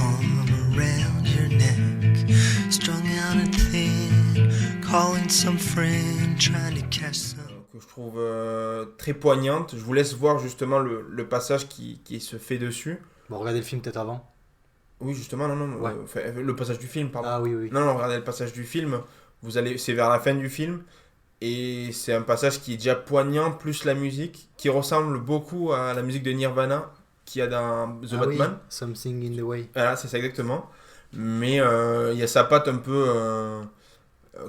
around your neck, strung out and thin, calling some friend, trying to catch some. Que je trouve très poignante. Je vous laisse voir justement le passage qui se fait dessus. Bon, regardez le film peut-être avant. Oui, justement, non, Ouais. le passage du film, pardon. Ah oui, oui. Non, regardez le passage du film. C'est vers la fin du film. Et c'est un passage qui est déjà poignant, plus la musique, qui ressemble beaucoup à la musique de Nirvana qu'il y a dans The Ah oui, Batman. Something in the Way. Voilà, c'est ça exactement. Mais il y a sa patte un peu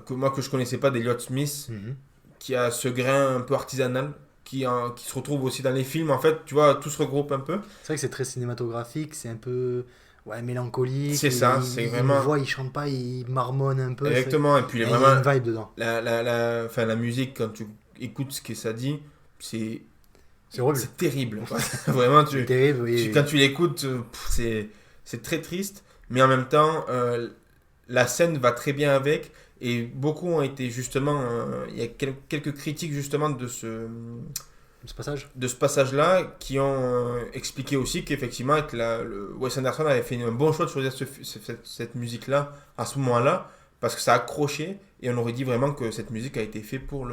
que je connaissais pas d'Elliott Smith, Mhm. qui a ce grain un peu artisanal, qui se retrouve aussi dans les films. En fait, tu vois, tout se regroupe un peu. C'est vrai que c'est très cinématographique, c'est un peu mélancolique. C'est ça, il, c'est il vraiment- voit, il chante pas, il marmonne un peu. Exactement. Et puis, il Il est y a vraiment une vibe dedans. la musique, quand tu écoutes ce que ça dit, c'est horrible. c'est terrible. Vraiment, C'est terrible, oui. quand tu l'écoutes, c'est très triste. Mais en même temps, la scène va très bien avec. Et beaucoup ont été justement... Il y a quelques critiques justement de ce passage. passage-là qui ont expliqué aussi qu'effectivement Wes Anderson avait fait un bon choix de choisir cette musique-là à ce moment-là, parce que ça a accroché et on aurait dit vraiment que cette musique a été faite pour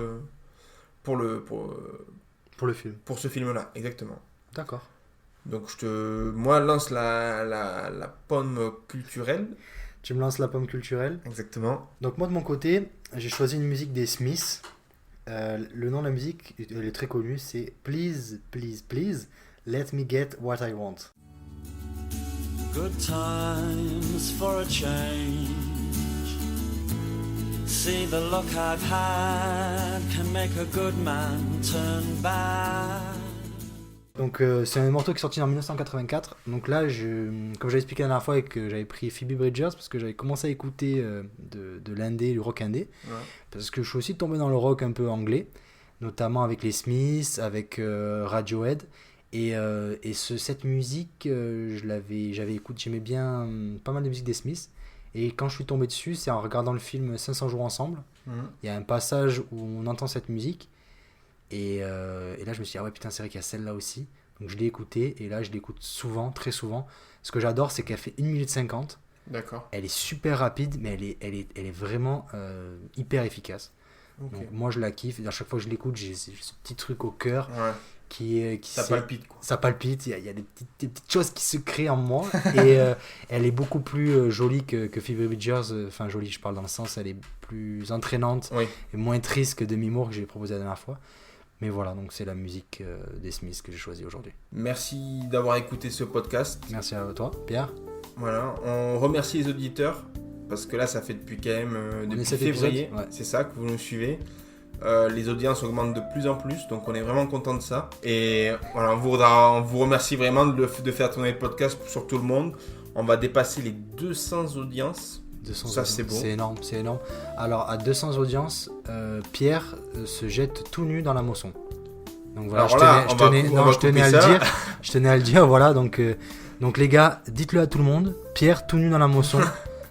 film. ce film-là, exactement. D'accord. Donc moi lance la pomme culturelle. Tu me lances la pomme culturelle. Exactement. Donc moi de mon côté, j'ai choisi une musique des Smiths. Le nom de la musique, elle est très connue, c'est Please, Please, Please, Let Me Get What I Want. Good times for a change. See the luck I've had can make a good man turn bad. Donc c'est un morceau qui est sorti en 1984. Donc là, comme j'avais expliqué la dernière fois, et que j'avais pris Phoebe Bridgers parce que j'avais commencé à écouter de l'indé, du rock indé. Ouais. Parce que je suis aussi tombé dans le rock un peu anglais, notamment avec les Smiths, avec Radiohead. Et cette musique, j'avais écouté, j'aimais bien pas mal de musique des Smiths. Et quand je suis tombé dessus, c'est en regardant le film 500 jours ensemble. Mhm. Il y a un passage où on entend cette musique. Et là, je me suis dit, ah ouais, putain, c'est vrai qu'il y a celle-là aussi. Donc je l'ai écoutée, et là, je l'écoute souvent, très souvent. Ce que j'adore, c'est qu'elle fait 1 minute 50. D'accord. Elle est super rapide, mais elle est vraiment hyper efficace. Ok. Donc moi, je la kiffe. Et à chaque fois que je l'écoute, j'ai ce petit truc au cœur Ouais. qui Ça palpite, quoi. Ça palpite, il y a des petites choses qui se créent en moi. Et elle est beaucoup plus jolie que Phoebe Bridgers. Enfin, jolie, je parle dans le sens, elle est plus entraînante Oui. et moins triste que Demi Moore que j'ai proposé la dernière fois. Mais voilà, donc c'est la musique des Smiths que j'ai choisie aujourd'hui. Merci d'avoir écouté ce podcast. Merci à toi, Pierre. Voilà, on remercie les auditeurs parce que là, ça fait depuis quand même depuis 7 février, épisodes, ouais. C'est ça que vous nous suivez. Les audiences augmentent de plus en plus, donc on est vraiment content de ça. Et voilà, on vous remercie vraiment de faire tourner le podcast sur tout le monde. On va dépasser les 200 audiences. 200 Ça, audiences. c'est beau. C'est énorme. Alors, à 200 audiences, Pierre se jette tout nu dans la Mosson. Donc voilà, Alors là, on va je tenais couper à le ça. dire. Je tenais à le dire, voilà. Donc les gars, dites-le à tout le monde. Pierre tout nu dans la Mosson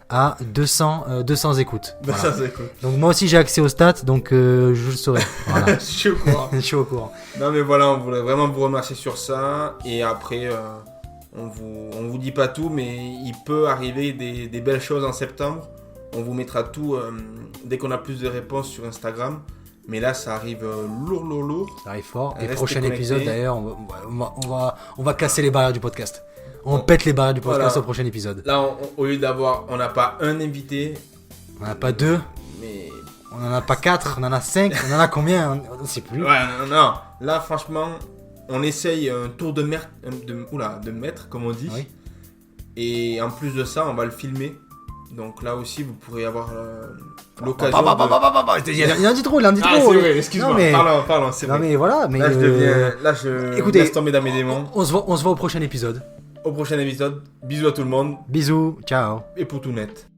à 200 écoutes. Voilà. Ça, c'est cool. Donc moi aussi j'ai accès aux stats, donc je le saurai. Voilà. Je suis au courant. Je suis au courant. Non mais voilà, on voulait vraiment vous remercier sur ça. Et après, on vous dit pas tout, mais il peut arriver des belles choses en septembre. On vous mettra tout dès qu'on a plus de réponses sur Instagram. Mais là, ça arrive lourd. Ça arrive fort. Et Restez prochain connectés. épisode d'ailleurs, on va casser les barrières du podcast. On pète les barrières du podcast Voilà. au prochain épisode. Là, au lieu on n'a pas un invité, On n'en a pas 2, mais... on n'en a pas 4, on en a 5, on en a combien? On ne sait plus. Ouais, non. Là, franchement, on essaye un tour de maître, comme on dit. Oui. Et en plus de ça, on va le filmer. Donc là aussi, vous pourrez avoir l'occasion Il en dit trop, il en dit Ah, trop. c'est vrai, excuse-moi. Non, mais- Parlons, c'est Non vrai. mais voilà, mais Là, je écoutez, laisse tomber dans mes démons. on se voit au prochain épisode. Au prochain épisode, bisous à tout le monde Bisous, ciao. et pour tout net.